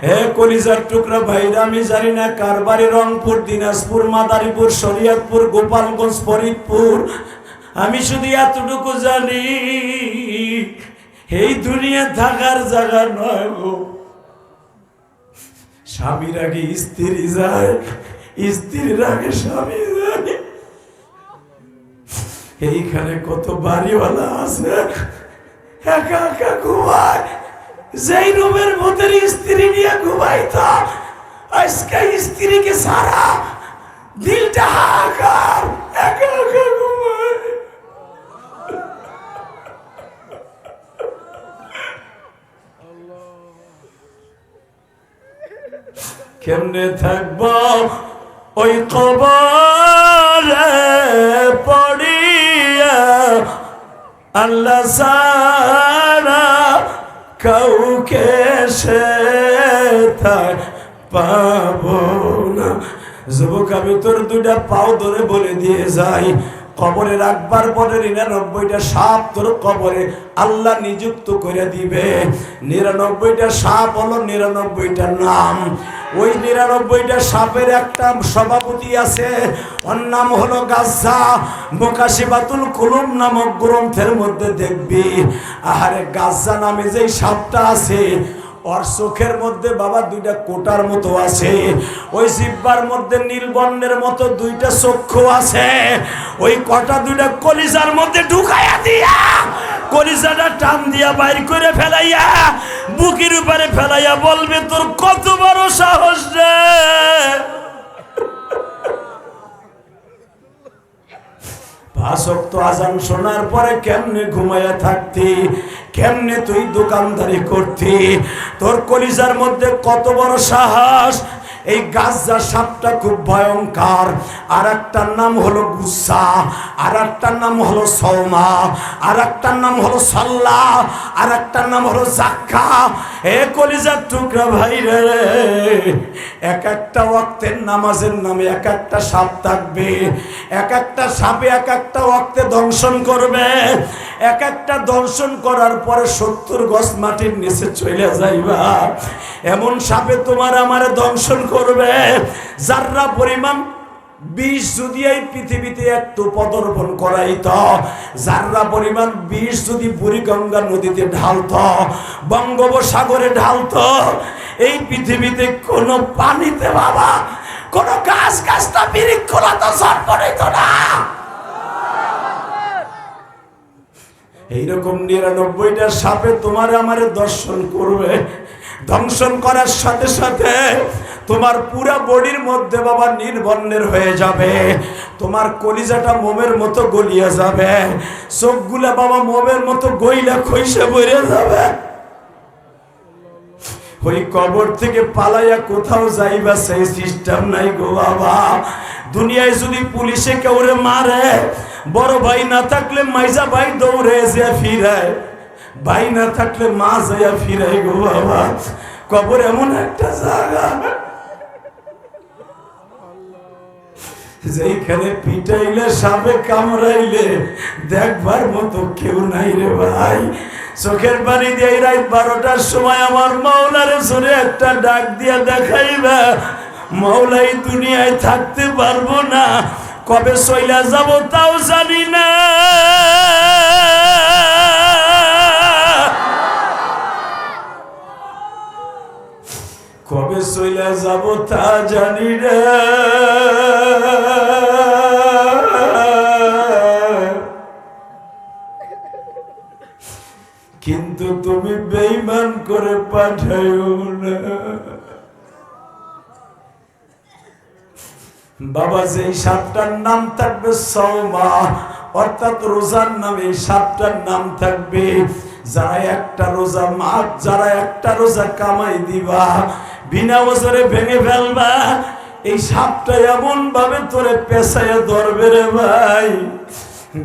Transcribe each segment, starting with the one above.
হে কলিজার টুকরা ভাইরা, আমি জানি না কার বাড়ি রংপুর, দিনাজপুর, মাদারীপুর, শরীয়তপুর, গোপালগঞ্জ, ফরিদপুর। আমি শুধু এতটুকু জানি, এই দুনিয়া থাকার জায়গা নয় গো। স্বামীর আগে স্ত্রী যায়, স্ত্রীর আগে স্বামী যায়। এইখানে কত বাড়িওয়ালা আছে একা একা ঘুমায়, যেই রুমের মধ্যে স্ত্রী নিয়ে ঘুমাইতো, আজকে স্ত্রীকে সারা দিলটা হাহাকার, একা একা ঘুমায়। কেমনে থাকবো ওই কবরে পড়িয়া, আল্লাহ সারা কাউকে সে পাবো না। যুবক, আমি তোর দুইটা পাও ধরে বলে দিয়ে যাই, কবরে রাখবার পরে 99টা সাপ তোর কবরে আল্লাহ নিযুক্ত করে দিবে। 99টা সাপ হলো 99টা নাম। ওই 99টা সাপের একটা সভাপতি আছে, ওর নাম হলো গাজ্জা। মুকাশিফাতুল কুলুব নামক গ্রন্থের মধ্যে দেখবি, আহারে গাজ্জা নামে যেই সাপটা আছে, ওর চোখের মধ্যে বাবা দুইটা কোটার মতো আছে, ওই জিহ্বার মধ্যে নীলবর্ণের মতো দুইটা চক্ষু আছে। ওই কটা দুইটা কলিজার মধ্যে ঢুকাইয়া দিয়া, কলিজাটা টান দিয়া বাইর করে ফেলাইয়া বুকের উপরে ফেলাইয়া বলবে, তোর কত বড় সাহস রে। পাঁচ ওয়াক্ত আযান শোনার পরে কেমনে ঘুমায়া থাকতি, কেমনে তুই দোকানদারি করতি, তোর কলিজার মধ্যে কত বড় সাহস। এই গাজ্জা সাপটা খুব ভয়ঙ্কর। আর একটার নাম হলো গুসা, আর একটার নাম হলো সৌমা, আর একটার নাম হলো সাল্লা, আর একটার নাম হলো জাক্কা। এ কলিজার টুকরা ভাই রে, এক একটা ওয়াক্তের নামাজের নামে এক একটা সাপ থাকবে। এক একটা সাপে এক একটা ওয়াক্তে দংশন করবে। এক একটা দংশন করার পরে 70 গজ মাটির নিচে চলে যাইবা। এমন সাপে তোমার আমারে দংশন করবে, যাররা পরিমাণ বিষ যদি এই পৃথিবীতে একটু পদর্পণ করাইত, যাররা পরিমাণ বিষ যদি বুড়িগঙ্গা নদীতে ঢালত, বঙ্গোপসাগরে ঢালত, এই পৃথিবীতে কোনো পানিতে বাবা কোনো গাছ গাছটা বৃক্ষলা তো জন্ম নিত না। এইরকম 99টা সাপে তোমার আমারে দর্শন করবে। দংশন করার সাথে সাথে তোমার পুরা বডির মধ্যে বাবা নির্বর্ণের হয়ে যাবে, তোমার কলিজাটা মোমের মতো গলিয়ে যাবে, চোখগুলা বাবা মোমের মতো গইলা খইসে বইরে যাবে। ওই কবর থেকে পালাইয়া কোথাও যাইবা সেই সিস্টেম নাই গো বাবা। দুনিয়ায় যদি পুলিশে কেউরে মারে, বড় ভাই না থাকলে মাইজা ভাই দৌড়ে যে ফিরায়, ভাই না থাকলে মা যাইয়া ফিরাই গো বাবা। কবর এমন একটা জায়গা যেখানে পিটাইলে সাপে কামড়াইলে দেখবার মতো কেউ নাই রে ভাই। চোখের পানি দিয়ে রাত 12টার সময় আমার মাওলারে জোরে একটা ডাক দিয়া দেখাইবা, মাওলাই দুনিয়ায় থাকতে পারবো না, কবে চইলা যাব তাও জানি না। কবে চইলা যাব তা জানি না। কিন্তু তুমি বেঈমান করে পাঠাইও না বাবা। যেই সাপটার নাম থাকবে সৌমা, অর্থাৎ রোজার নামে সাপটার নাম থাকবে। যারা একটা রোজা মাপ, যারা একটা রোজা কামাই দিবা, বিনা ওজরে ভেঙে ফেলবা, এই সাপটা এমন ভাবে তোরে পেছাইয়া ধরবে রে ভাই,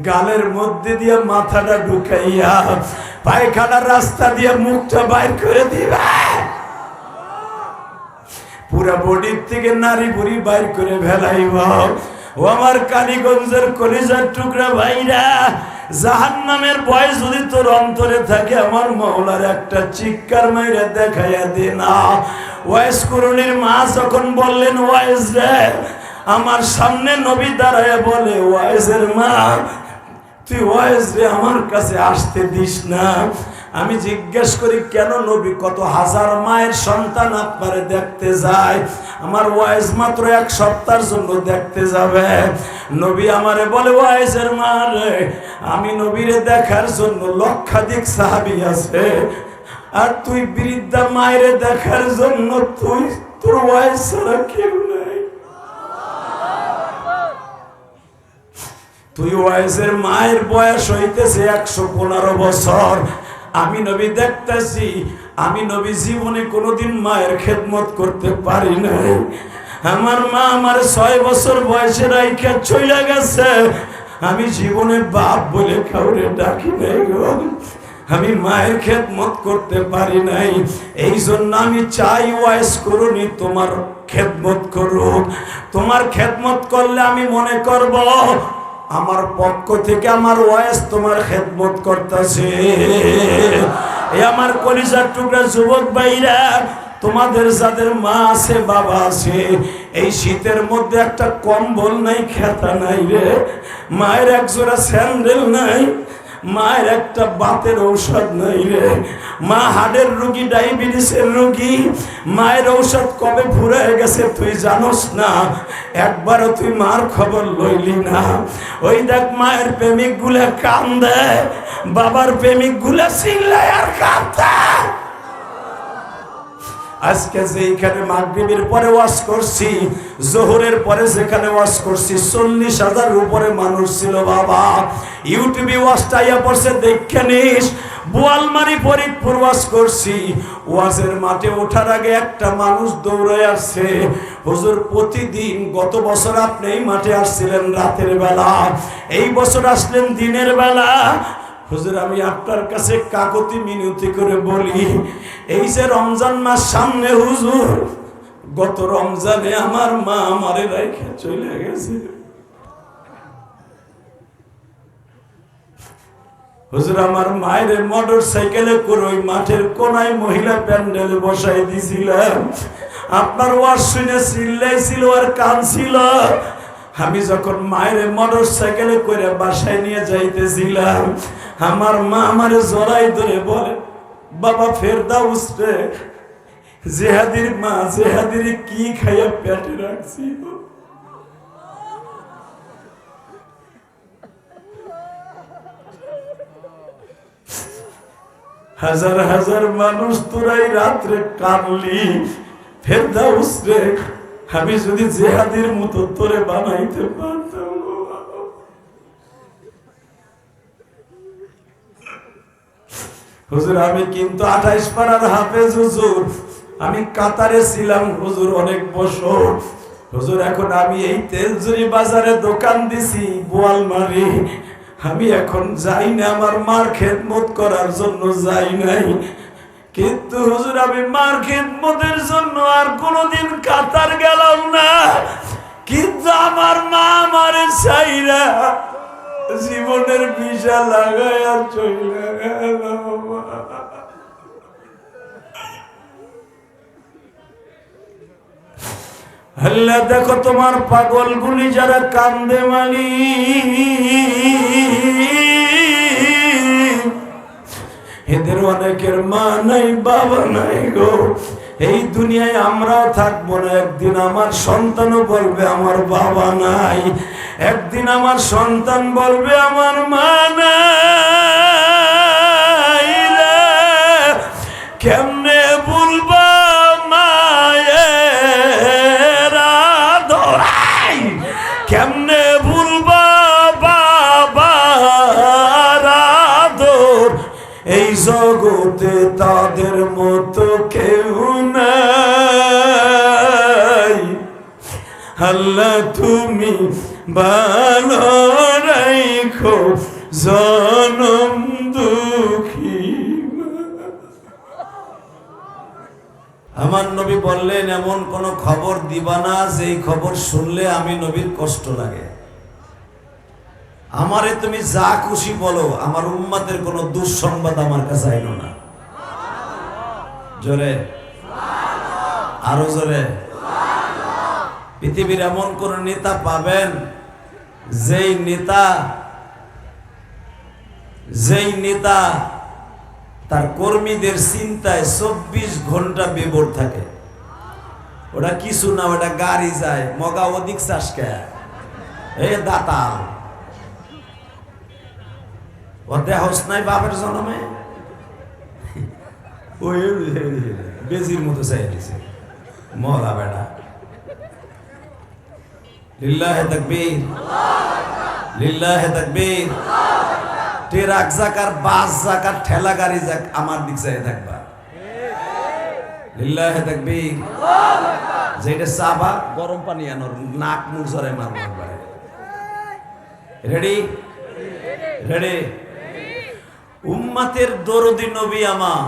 গালের মধ্যে দিয়ে মাথাটা ঢুকাইয়া পায়খানার রাস্তা দিয়ে মুখটা বাইর করে দিবা, পুরা বডির থেকে নারী বুড়ি বাইর করে ফেলাইব। ও আমার কালীগঞ্জের কলিজার টুকরা ভাইরা, জাহান্নামের ভয় যদি তোর অন্তরে থাকে, আমার মাওলার একটা চিৎকার মাইরা দেখাইয়া দে না। ওয়াইস কুরুনির মা যখন বললেন ওয়াইস রে, আমার সামনে নবী দাঁড়ায় বলে ওয়াইসের মা তুই ওয়াইস রে আমার কাছে আসতে দিস না। আমি জিজ্ঞেস করি কেন নবী, কত হাজার মায়ের সন্তান আপনারে দেখতে যায়, আমার ওয়াইস মাত্র 1 সপ্তাহের জন্য দেখতে যাবে। নবী আমারে বলে ওয়াইসের মা রে, আমি নবীরে দেখার জন্য লক্ষাধিক সাহাবী আছে, আর তুই বৃদ্ধা মায়েরে দেখার জন্য তোর ওয়াইস ছাড়া কেউ নাই। তুই ওয়াইসের মায়ের বয়স হইতেছে 115 বছর, আমি নবী দেখতেছি, আমি নবী জীবনে কোনোদিন মায়ের খেদমত করতে পারি নাই। আমার মা আমার 6 বছর বয়সে রাইখা চলে গেছে, আমি জীবনে বাপ বলে কাউরে ডাকি নাই গো, আমি মায়ের খেদমত করতে পারি নাই। এই জন্য আমি চাই ওয়াইস করুনি তোমার খেদমত করুক। তোমার খেদমত করলে আমি মনে করব আমার পক্ষ থেকে আমার ওয়াইস তোমার খেদমত করতেছে। এই আমার কলিজার টুকরা যুবক ভাইরা, তোমাদের যাদের মা আছে বাবা আছে, এই শীতের মধ্যে একটা কম্বল নাই, খেতা নাই রে, মায়ের একজোড়া স্যান্ডেল নাই, মায়ের একটা বাতের ঔষধ নাই রে, মা হার্টের রোগী, ডায়াবেটিসের রোগী, মায়ের ঔষধ কবে ফুরায় গেছে তুই জানোস না, একবারও তুই মার খবর লইলি না। ওই দেখ মায়ের প্রেমিক গুলা কান্দে, বাবার প্রেমিক গুলা চিল্লায় আর কান্দে। আজকে যেখানে মাগরিবের পরে ওয়াজ করছি, জোহরের পরে যেখানে ওয়াজ করছি, 40,000 উপরে মানুষ ছিল বাবা। ইউটিউবে ওয়াজটা আইয়া পড়ছে, দেখে নিস। বোয়ালমারি ফরিদপুর ওয়াজ করছি, ওয়াজের মাঠে ওঠার আগে একটা মানুষ দৌড়ায় আসছে, হুজুর প্রতিদিন গত বছর আপনি এই মাঠে আসছিলেন রাতের বেলা, এই বছর আসলেন দিনের বেলা। হুজুর আমি আপনার কাছে কাকতি মিনতি করে বলি, এই যে রমজান মাস সামনে হুজুর, গত রমজানে আমার মা আমারে রাইখা চলে গেছে। হুজুর আমার মায়ের মোটর সাইকেলে করে ওই মাঠের কোনায় মহিলা প্যান্ডেলে বসাই দিছিলাম, আপনার ওয়াজ শুনে চিল্লাইছিল আর কাঁদছিল। আমি যখন মায়ের মোটর সাইকেলে করে বাসায় নিয়ে যাইতেছিলাম, আমার মা আমারে জড়াই ধরে বলে বাবা ফেরদাউস রে, জেহাদির মা জেহাদির কি খাইয়া পেটে রাখছি। হাজার হাজার মানুষ তোরাই রাত্রে কানলি, ফেরদাউস রে আমি যদি জেহাদির মতো তোরে বানাইতে পারতাম। হুজুর আমি কিন্তু 28 পারার হাফেজ হুজুর, আমি কাতারে ছিলাম হুজুর অনেক বছর। হুজুর এখন আমি এই তেলজুরি বাজারে দোকান দিছি বোয়ালমারি, আমি এখন যাই না, আমার মার খেদমত করার জন্য যাই নাই, কিন্তু হুজুর আমি মার খেদমতের জন্য আর কোনোদিন কাতার গেলাম না, কিন্তু আমার মা আমারে চাইরা জীবনের ভিসা লাগায়া চলে গেল। আল্লাহ দেখো তোমার পাগলগুলি যারা কান্দে মালি, এদের অনেকের মা নাই বাবা নাই গো। এই দুনিয়ায় আমরাও থাকবো না, একদিন আমার সন্তানও বলবে আমার বাবা নাই, একদিন আমার সন্তান বলবে আমার মা নাই। কেমনে বলবা মায়ের আদরাই, কেমনে বলবা বাবার আদর, এই জগতে তাদের মতো কেউ নাই। আল্লাহ তুমি ভালো রাখো জনম দুঃখী। আমার নবী বললেন এমন কোন খবর দিবা না যেই খবর শুনলে আমি নবীর কষ্ট লাগে। আমারে তুমি যা খুশি বলো, আমার উম্মতের কোনো দুঃসংবাদ আমার কাছে আইলো না। জোরে আরো জোরে। পৃথিবীর এমন কোন নেতা পাবেন যেই নেতা তার কর্মীদের চিন্তায় 24 ঘন্টা বিভোর থাকে? ওটা কিছু না, ওটা গাড়ি যায় মগা অধিক চাষকে দাতাল ও দেহস নাই বাপের জন্মে ওই বেজির মতো চাই দিছে মগা বেড়া। লিল্লাহে তাকবীর, লিল্লাহে তাকবীর। ট্রাক যাক আর বাস যাক আর ঠেলা গাড়ি যাক আমার দিক চাই থাকবা। লিল্লাহে তাকবীর। যেটা চাবা গরম পানি আনোর নাক মুখ জরে মারবো একবারে। Ready ready. উম্মাতের দরদি নবী আমার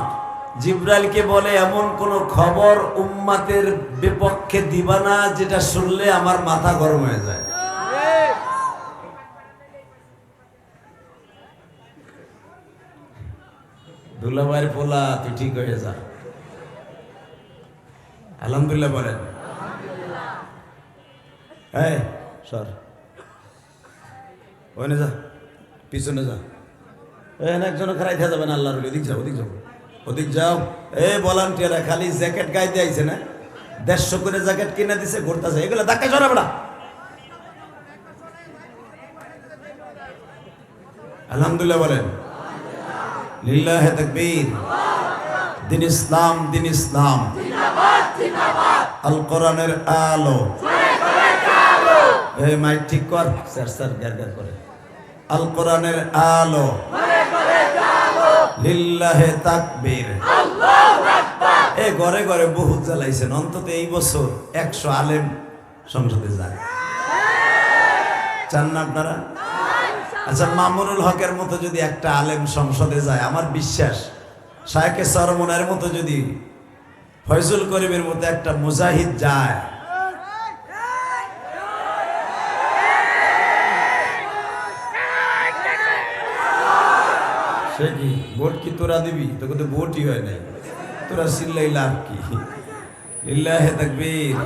জিব্রাইলকে বলে এমন কোন খবর উম্মাতের বিপক্ষে দিবা না যেটা শুনলে আমার মাথা গরম হয়ে যায়। দুলাভাইয়ের পোলা তুই ঠিক হয়ে যা। আলহামদুলিল্লাহ বলেন। এই সর ওখানে যা, পিছনে যা। একজন খারাই থাকা যাবে না, আল্লাহর ওদিক যাও, ওদিক যাও, ওদিক যাও। ভলান্টিয়াররা খালি জ্যাকেট গাইতে আইছে না, 150 করে জ্যাকেট কিনে দিছে, ঘুরতেছে। এগুলো ধাক্কা সরাবে না। আলহামদুলিল্লাহ বলেন। লিল্লাহে তাকবীর। দিন ইসলাম, দিন ইসলাম। আল কোরআনের আলো। এই মাইক ঠিক কর, স্যার স্যার গার গার করে। আল কোরআনের আলো। লিল্লাহে তাকবীর। এই ঘরে ঘরে বহুত জ্বালাইছেন, অন্তত এই বছর 100 আলেম সংসদে যায়। চান না আপনারা? আচ্ছা, মামুনুল হকের মতো যদি একটা আলেম সংসদে যায়, আমার বিশ্বাস শায়েখে সরমনের মতো যদি ফয়জুল করিমের মতো একটা মুজাহিদ যায়, সে কি ভোট কি তোরা দিবি? তোকে তো ভোটই হয় নাই, তোরা চিল্লাই লাভ কি? লিল্লাহে তাকবীর।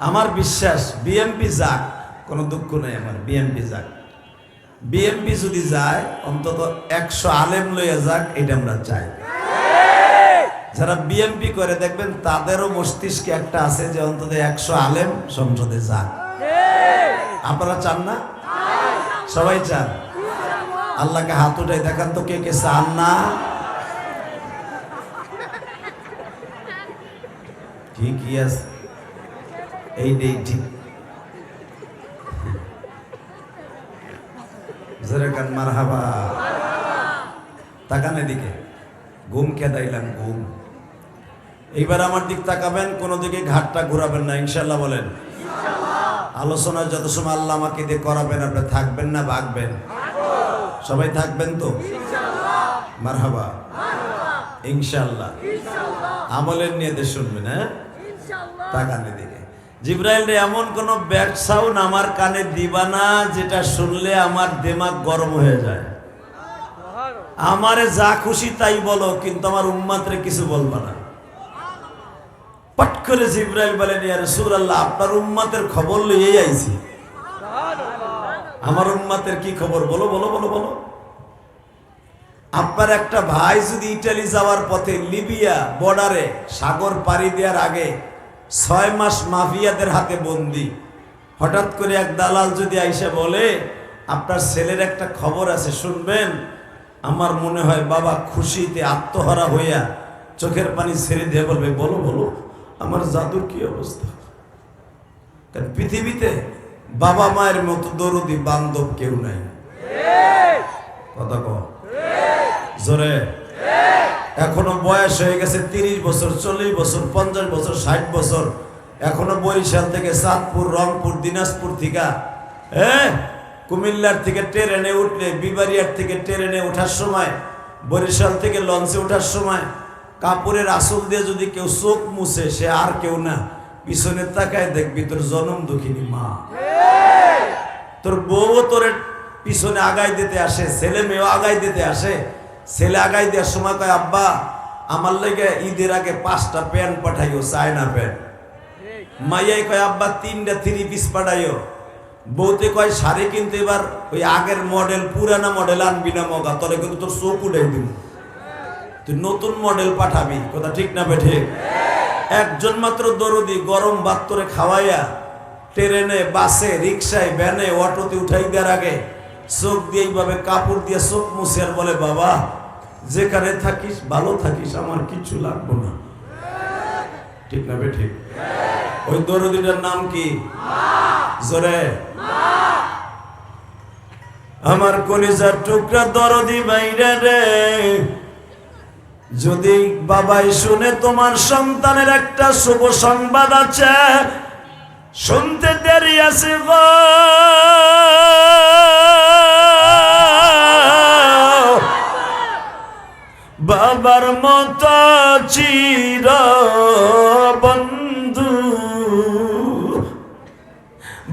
আমার বিশ্বাস বিএমপি যাক, কোনো দুঃখ নাই আমার, বিএমপি যাক। বিএমপি যদি যায় অন্তত 100 আলেম লইয়া যাক, এটা আমরা চাই। যারা বিএমপি করে দেখবেন তাদেরও মস্তিষ্কে একটা আছে যে অন্তত 100 আলেম সংসদে যাক। আপনারা চান না? সবাই চান? আল্লাহকে হাত উঠাই দেখান তো কে কে চান না। ঠিকই আছে, এইটাই ঠিক। মারহাবা। তাকান এদিকে, ঘুম খেদাইলাম ঘুম। এইবার আমার দিক তাকাবেন, কোনো দিকে ঘাটটা ঘুরাবেন না, ইনশাল্লাহ বলেন। আলোচনায় যত সময় আল্লাহ আমাকে দিয়ে করাবেন, আপনি থাকবেন না ভাগবেন? সবাই থাকবেন তো? মারহাবা, ইনশাল্লাহ। আমলের নিয়তে শুনবেন। হ্যাঁ, তাকান এদিকে। জিব্রাইল রে এমন কোন ব্যাড সাউন্ড আমার কানে দিবা না যেটা শুনলে আমার দিমাগ গরম হয়ে যায়। আমারে যা খুশি তাই বলো, কিন্তু আমার উম্মাতরে কিছু বলবা না। পট করে জিব্রাইল বলেন, ইয়া রাসূলুল্লাহ, আপনার উম্মাতের খবর লইয়াই আইছি। আমার উম্মাতের কি খবর? বলো বলো বলো বলো। আপনার একটা ভাই যদি ইটালি যাওয়ার পথে লিবিয়া বর্ডারে সাগর পাড়ি দেওয়ার আগে 6 মাস মাফিয়াদের হাতে বন্দি, হঠাৎ করে এক দালাল যদি আইসা বলে আপনার ছেলের একটা খবর আছে শুনবেন, আমার মনে হয় বাবা খুশিতে আত্মহারা হইয়া চোখের পানি ছেড়ে দিয়ে বলবে, বলো বলো আমার জাদুর কি অবস্থা। কারণ পৃথিবীতে বাবা মায়ের মতো দরদি বান্ধব কেউ নাই। কথা কও জোরে। এখনো বয়স হয়ে গেছে 30 বছর, 40 বছর, 50 বছর, 60 বছর, এখনো বরিশাল থেকে চাঁদপুর, রংপুর, দিনাজপুর থেকে কুমিল্লার থেকে ট্রেনে উঠলে, বিবারিয়ার থেকে ট্রেনে ওঠার সময়, বরিশাল থেকে লঞ্চে ওঠার সময় কাপড়ের আসল দিয়ে যদি কেউ চোখ মুছে, সে আর কেউ না, পিছনে তাকায় দেখবি তোর জনম দুঃখিনী মা। তোর বউ তোর পিছনে আগাই দিতে আসে, ছেলে মেয়েও আগাই দিতে আসে। ছেলে আগাই দেওয়ার সময় কয়, আব্বা আমার লেগে ঈদের আগে 5টা প্যান্ট পাঠাইও, চায়না প্যান্ট। মাইয়াই কয় আব্বা 3টা 3 পিস পাঠাইও। বউতে কয় শাড়ি কিন্তু এবার ওই আগের মডেল, পুরানা মডেল আনবি না মগা, তোরে কিন্তু তোর চোখ উঠাই দিব, তুই নতুন মডেল পাঠাবি। কথা ঠিক না বেঠে? একজন মাত্র দরদি গরম ভাত তোরে খাওয়াইয়া ট্রেনে, বাসে, রিক্সায়, ভ্যানে, অটোতে উঠাই দেওয়ার আগে চোখ দিয়ে এইভাবে কাপড় দিয়ে চোখ মুছে আর বলে বাবা যেখানে থাকিস ভালো থাকিস, আমার কিছু লাগবে না। ঠিক না বেঠে? ওই দরদিটার নাম কি? জোরে আমার কলিজার টুকরা দরদি বাইরে রে, যদি বাবাই শুনে তোমার সন্তানের একটা শুভ সংবাদ আছে, শুনতে দেরি আছে গো। বাবার মতো চির বন্ধু,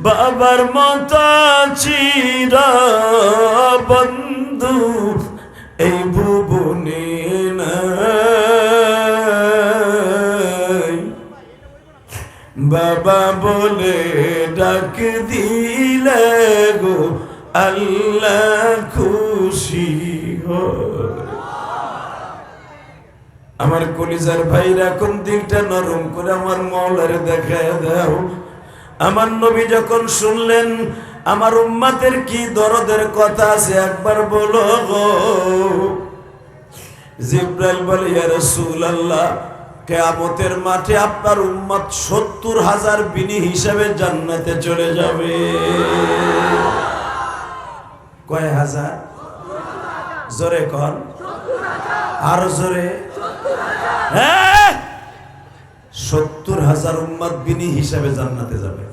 বাবার মতো চির বন্ধু এই ভুবনে নাই। বাবা বলে ডাক দিলে গো আল্লাহ খুশি হয়। আমার কলিজার ভাইরা কোন দিকটা নরম করে আমার মওলার দেখায় দাও। আমার নবী যখন শুনলেন আমার উম্মতের কি দরদের কথা আছে একবার বলো গো। জিবরাইল বলে ইয়া রাসূলুল্লাহ, কিয়ামতের মাঠে আপনার উম্মত 70,000 বিনি হিসাবে জান্নাতে চলে যাবে। কয় হাজার? জোরে কর, আরো জোরে। 70,000 উম্মত বিনি হিসাবে জান্নাতে যাবে।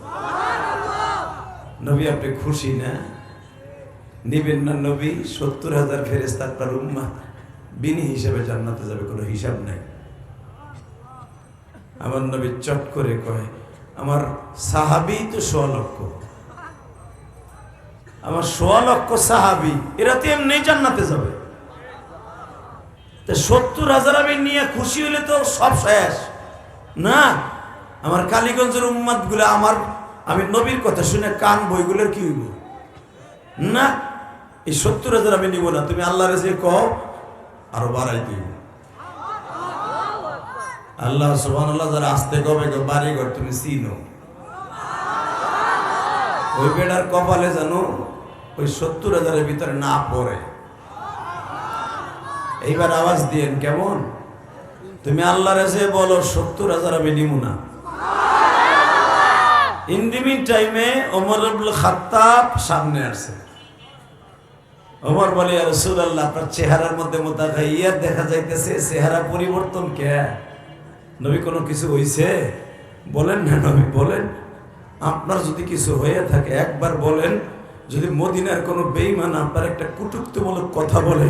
নবী আপনি খুশি না? নিবেন না নবী? 70,000 ফেরেশতা আপনার উম্মত বিনি হিসাবে জান্নাতে যাবে, কোনো হিসাব নাই। আমার নবী চট করে কয় আমার সাহাবী তো 100 লক্ষ, আমার 100 লক্ষ সাহাবী, এরা তো এমনি জান্নাতে যাবে। 70,000 আমি নিয়ে খুশি হলে তো সব শেষ না। আমার কালীগঞ্জের উম্মত গুলো আমি নবীর কথা শুনে কান বইগুলোর কি হইব না। এই 70,000 আমি নিব না, তুমি আল্লাহর যে কও আরো বাড়াই দিব। আল্লাহ সুবহানাল্লাহ যারা আসতে কবে বাড়ি ঘর তুমি চিনো, ওই বেড়ার কপালে জানো ওই 70,000 ভিতরে না পড়ে। এইবার আওয়াজ দিয়েন কেমন? তুমি আল্লাহর যে বলো 70,000 আমি নিব না। ইন দি মিন টাইমে ওমর ইবনে খাত্তাব সামনে আসে। ওমর বলে ইয়া রাসূলুল্লাহ, আপনার চেহারার মধ্যে মুতাগায়্যির দেখা যাইতেছে, চেহারা পরিবর্তন কে? নবী কোনো কিছু হইছে? বলেন না নবী, বলেন। আপনার যদি কিছু হয়ে থাকে একবার বলেন। যদি মদিনার কোনো বেঈমান আপনার একটা কটূক্তিমূলক কথা বলে,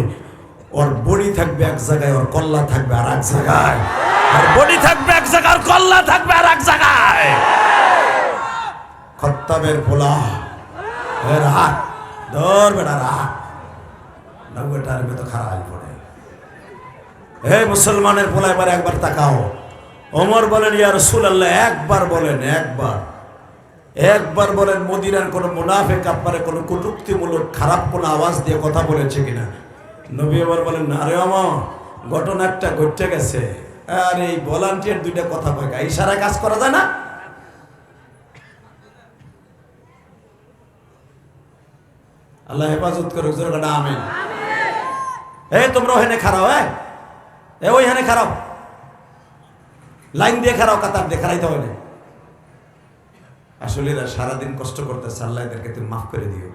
ওর বডি থাকবে এক জায়গায়, ওর কল্লা থাকবে আর এক জায়গায়। ওর বডি থাকবে এক জায়গায়, ওর কল্লা থাকবে আর এক জায়গায়। খত্তাবের পোলা রাত ধর বেটা রাত নগটার মতো খারাপ পড়ে। হে মুসলমানের পোলা এবার একবার তাকাও। ওমর বলেন ইয়া রাসূলুল্লাহ, একবার বলেন, একবার বলেন মদিনার কোন মুনাফিক আপনারে কোনো কটূক্তিমূলক খারাপ কোনো আওয়াজ দিয়ে কথা বলেছে কিনা? নবী আবার বলেন না রে আমা, ঘটনা একটা ঘটে গেছে। আর এই ভলান্টিয়ার দুইটা কথা কয়, ইশারায় কাজ করা যায় না? আল্লাহ হেফাজত করুক, জোরে বলো আমিন। এই তোমরা ওখানে খারাও, ওইখানে খারাও, লাইন দিয়ে খারাও, কাতার দিয়ে খারাইতে হয় না। আসলে এরা সারাদিন কষ্ট করতেছে, আল্লাহ এদেরকে তুমি মাফ করে দিও।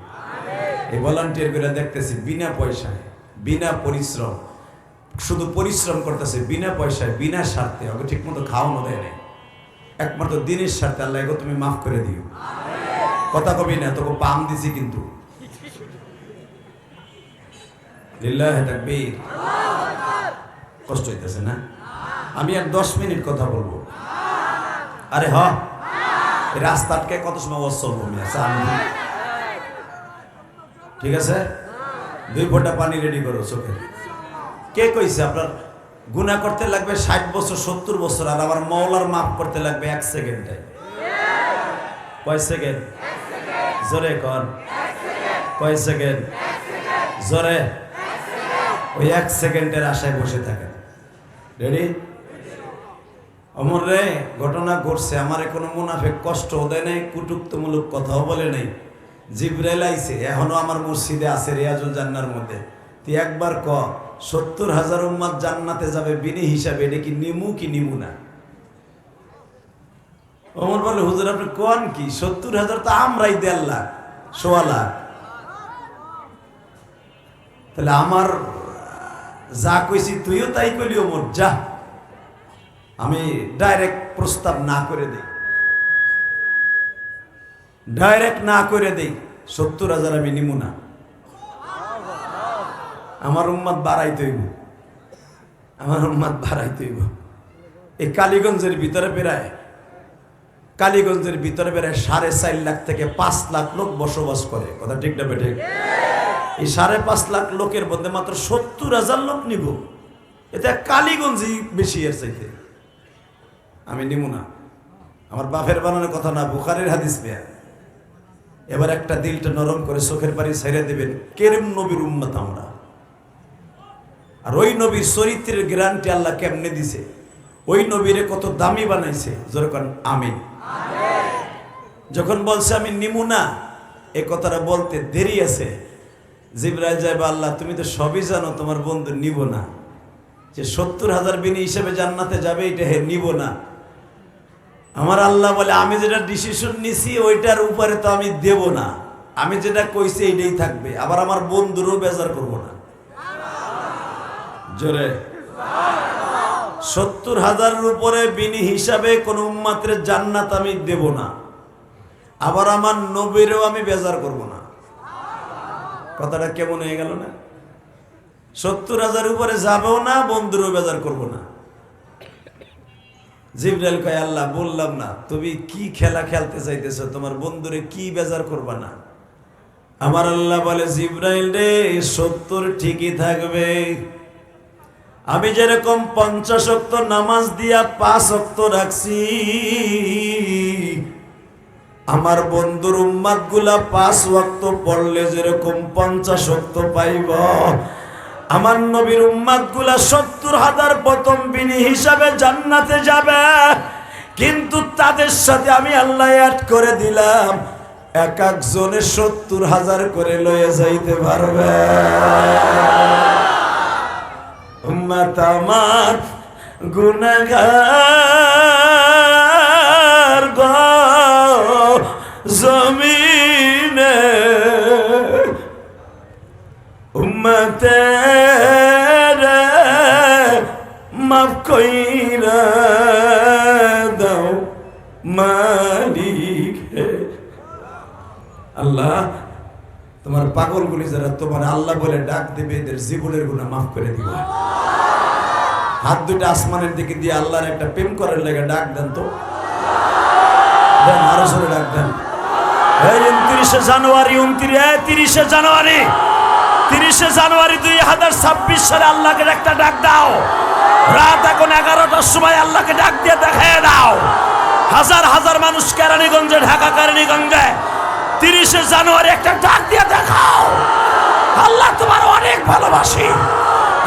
এই ভলান্টিয়ার গুলা দেখতেছি বিনা পয়সায়, বিনা পরিশ্রম, শুধু পরিশ্রম করতেছে বিনা পয়সায়, বিনা স্বার্থে। ওকে ঠিক মতো খাওয়ানো দেয় না, একমাত্র দিনের স্বার্থে। আল্লাহ এগো তুমি মাফ করে দিও। কথা কবি না, তোকে পাম দিছি কিন্তু। লিল্লাহি তাকবীর। কষ্ট হইতেছে না? আমি আর 10 মিনিট কথা বলবো। আরে হ, রাস্তাটকে কত সময় চলবো? ঠিক আছে, 2 ফোঁটা পানি রেডি করো চোখে। কে কইছে আপনার গুনাহ করতে লাগবে 60 বছর 70 বছর, আর আমার মওলার মাফ করতে লাগবে 1 সেকেন্ডে। কয় সেকেন্ড? জোরে কর। কয় সেকেন্ড? জোরে। ওই 1 সেকেন্ডের আশায় বসে থাকেন। রেডি? অমর রে, ঘটনা ঘটছে, আমারে কোনো মুনাফিক কষ্ট দেয় নাই, কুটুক্তমূলক কথাও বলে নাই। জিবরাইল আইছে, এখনো আমার মসজিদে আছে রিয়াজুল জান্নার মধ্যে। তুই একবার ক 70,000 উম্মত জান্নাতে যাবে বিনি হিসাবে, এটা কি নিমু কি নিমু না? ওমর বলে, হুজুর আপনি কোন কি? 70,000 তো আমরাই 1.5 লাখ, 1.25 লাখ। তাহলে আমার যা কইছি তুইও তাই কইলি। ওমর যা, আমি ডাইরেক্ট প্রস্তাব না করে দেই, ডাইরেক্ট না করে দেই, 70,000 আমি নিমু না। আমার উম্মত বাড়াইতে হইব, আমার উম্মত বাড়াইতে হইব। এই কালীগঞ্জের ভিতরে প্রায় 4.5 লাখ থেকে 5 লাখ লোক বসবাস করে। কথা ঠিক না বেঠিক? এই 5.5 লাখ লোকের মধ্যে মাত্র 70,000 লোক নিব, এটা কালীগঞ্জই বেশি এর চাইতে। আমি নিব না। আমার বাপের বানানোর কথা না, বুখারীর হাদিস বেয়া। এবার একটা দিলটা নরম করে চোখের পানি ছেড়ে দেবেন, কেরম নবীর উম্মত আমরা, আর ওই নবীর চরিত্রের গ্যারান্টি আল্লাহ কেমনে দিছে, ওই নবীরে কত দামি বানাইছে। যেরকম আমিন। যখন বলছে আমি নিমু না, এ কথাটা বলতে দেরি আছে। জিবরাইল যাইবে, আল্লাহ তুমি তো সবই জানো, তোমার বন্ধু নিব না, যে 70,000 বিনি হিসেবে জান্নাতে যাবে এটা হে নিব না। আমার আল্লাহ বলে, আমি যেটা ডিসিশন নিছি ওইটার উপরে তো আমি দেব না, আমি যেটা কইছি এইটাই থাকবে। আবার আমার বন্ধুরও বেজার করব না। জোরে 70,000-এর উপরে বিনি হিসাবে কোন উম্মতের জান্নাত আমি দেব না, আবার আমার নবীরও আমি বেজার করব না। কথাটা কেমন হয়ে গেল না? 70,000 উপরে যাবেও না, বন্ধুরও বেজার করব না। জিবরাইল কয়, আল্লাহ বললাম না তুমি কি খেলা খেলতে চাইতেছো, তোমার বন্ধুরে কি বেজার করবা না? আমার আল্লাহ বলে, জিবরাইল রে 70 ঠিকই থাকবে। আমি যেরকম 50 ওয়াক্ত নামাজ দিয়া 5 ওয়াক্ত রাখছি, আমার বন্ধুর উম্মত গুলা 5 ওয়াক্ত পড়লে যেরকম 50 ওয়াক্ত পাইব, আমার নবীর উম্মত গুলা 70,000 প্রথম বিনি হিসাবে জান্নাতে যাবে। কিন্তু তাদের সাথে আমি আল্লাহ অ্যাড করে দিলাম, এক একজনে 70,000 করে লয়ে যাইতে পারবে। উম্মত আমার গুনাহগার গো জমিনে, উম্মতের মাফ কইরা দাও মালিক হে। আল্লাহ তোমার পাগলগুলি যারা তোমার আল্লাহ বলে ডাক দেবে, এদের জীবনের গুনাহ মাফ করে দিবা। হাত দুটো আসমানের দিকে দিয়ে আল্লাহর একটা প্রেম করার লেগে ডাক দেন তো, দেন আরো জোরে ডাক দেন। এই 29 জানুয়ারি 30 জানুয়ারি 2026 সালে আল্লাহকে একটা ডাক দাও। রাত এখন 11টার সময় আল্লাহকে ডাক দিয়ে দেখায় দাও। হাজার হাজার মানুষ কেরানীগঞ্জে, ঢাকা কেরানীগঞ্জে 30 জানুয়ারি একটা ডাক দিয়ে দেখাও। আল্লাহ তোমার অনেক ভালোবাসি,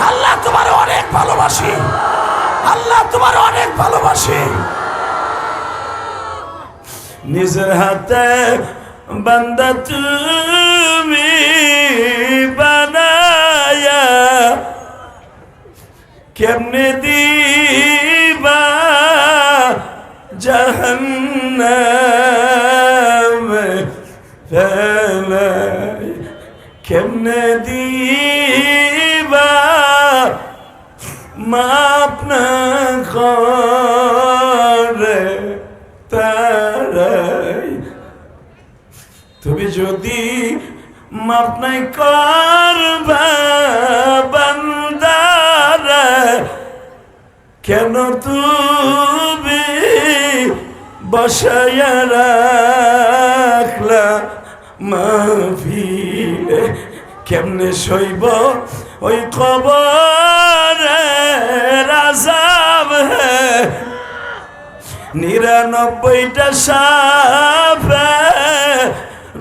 আল্লাহ তোমার অনেক ভালোবাসি, আল্লাহ তোমার অনেক ভালোবাসি। নিজের হাতে বান্দা তুমি বানায়া কেমনে দিবা জাহান্নামে ফেলাই, কেমনে দিবা মাপ না করে তারাই। তুমি যদি মাপ নাই করবা বান্দারা, কেন তুমি বসায়া রাখলা মাহফিলে? কেমনে সইব ওই কবরের নিরানব্বইটা সাপে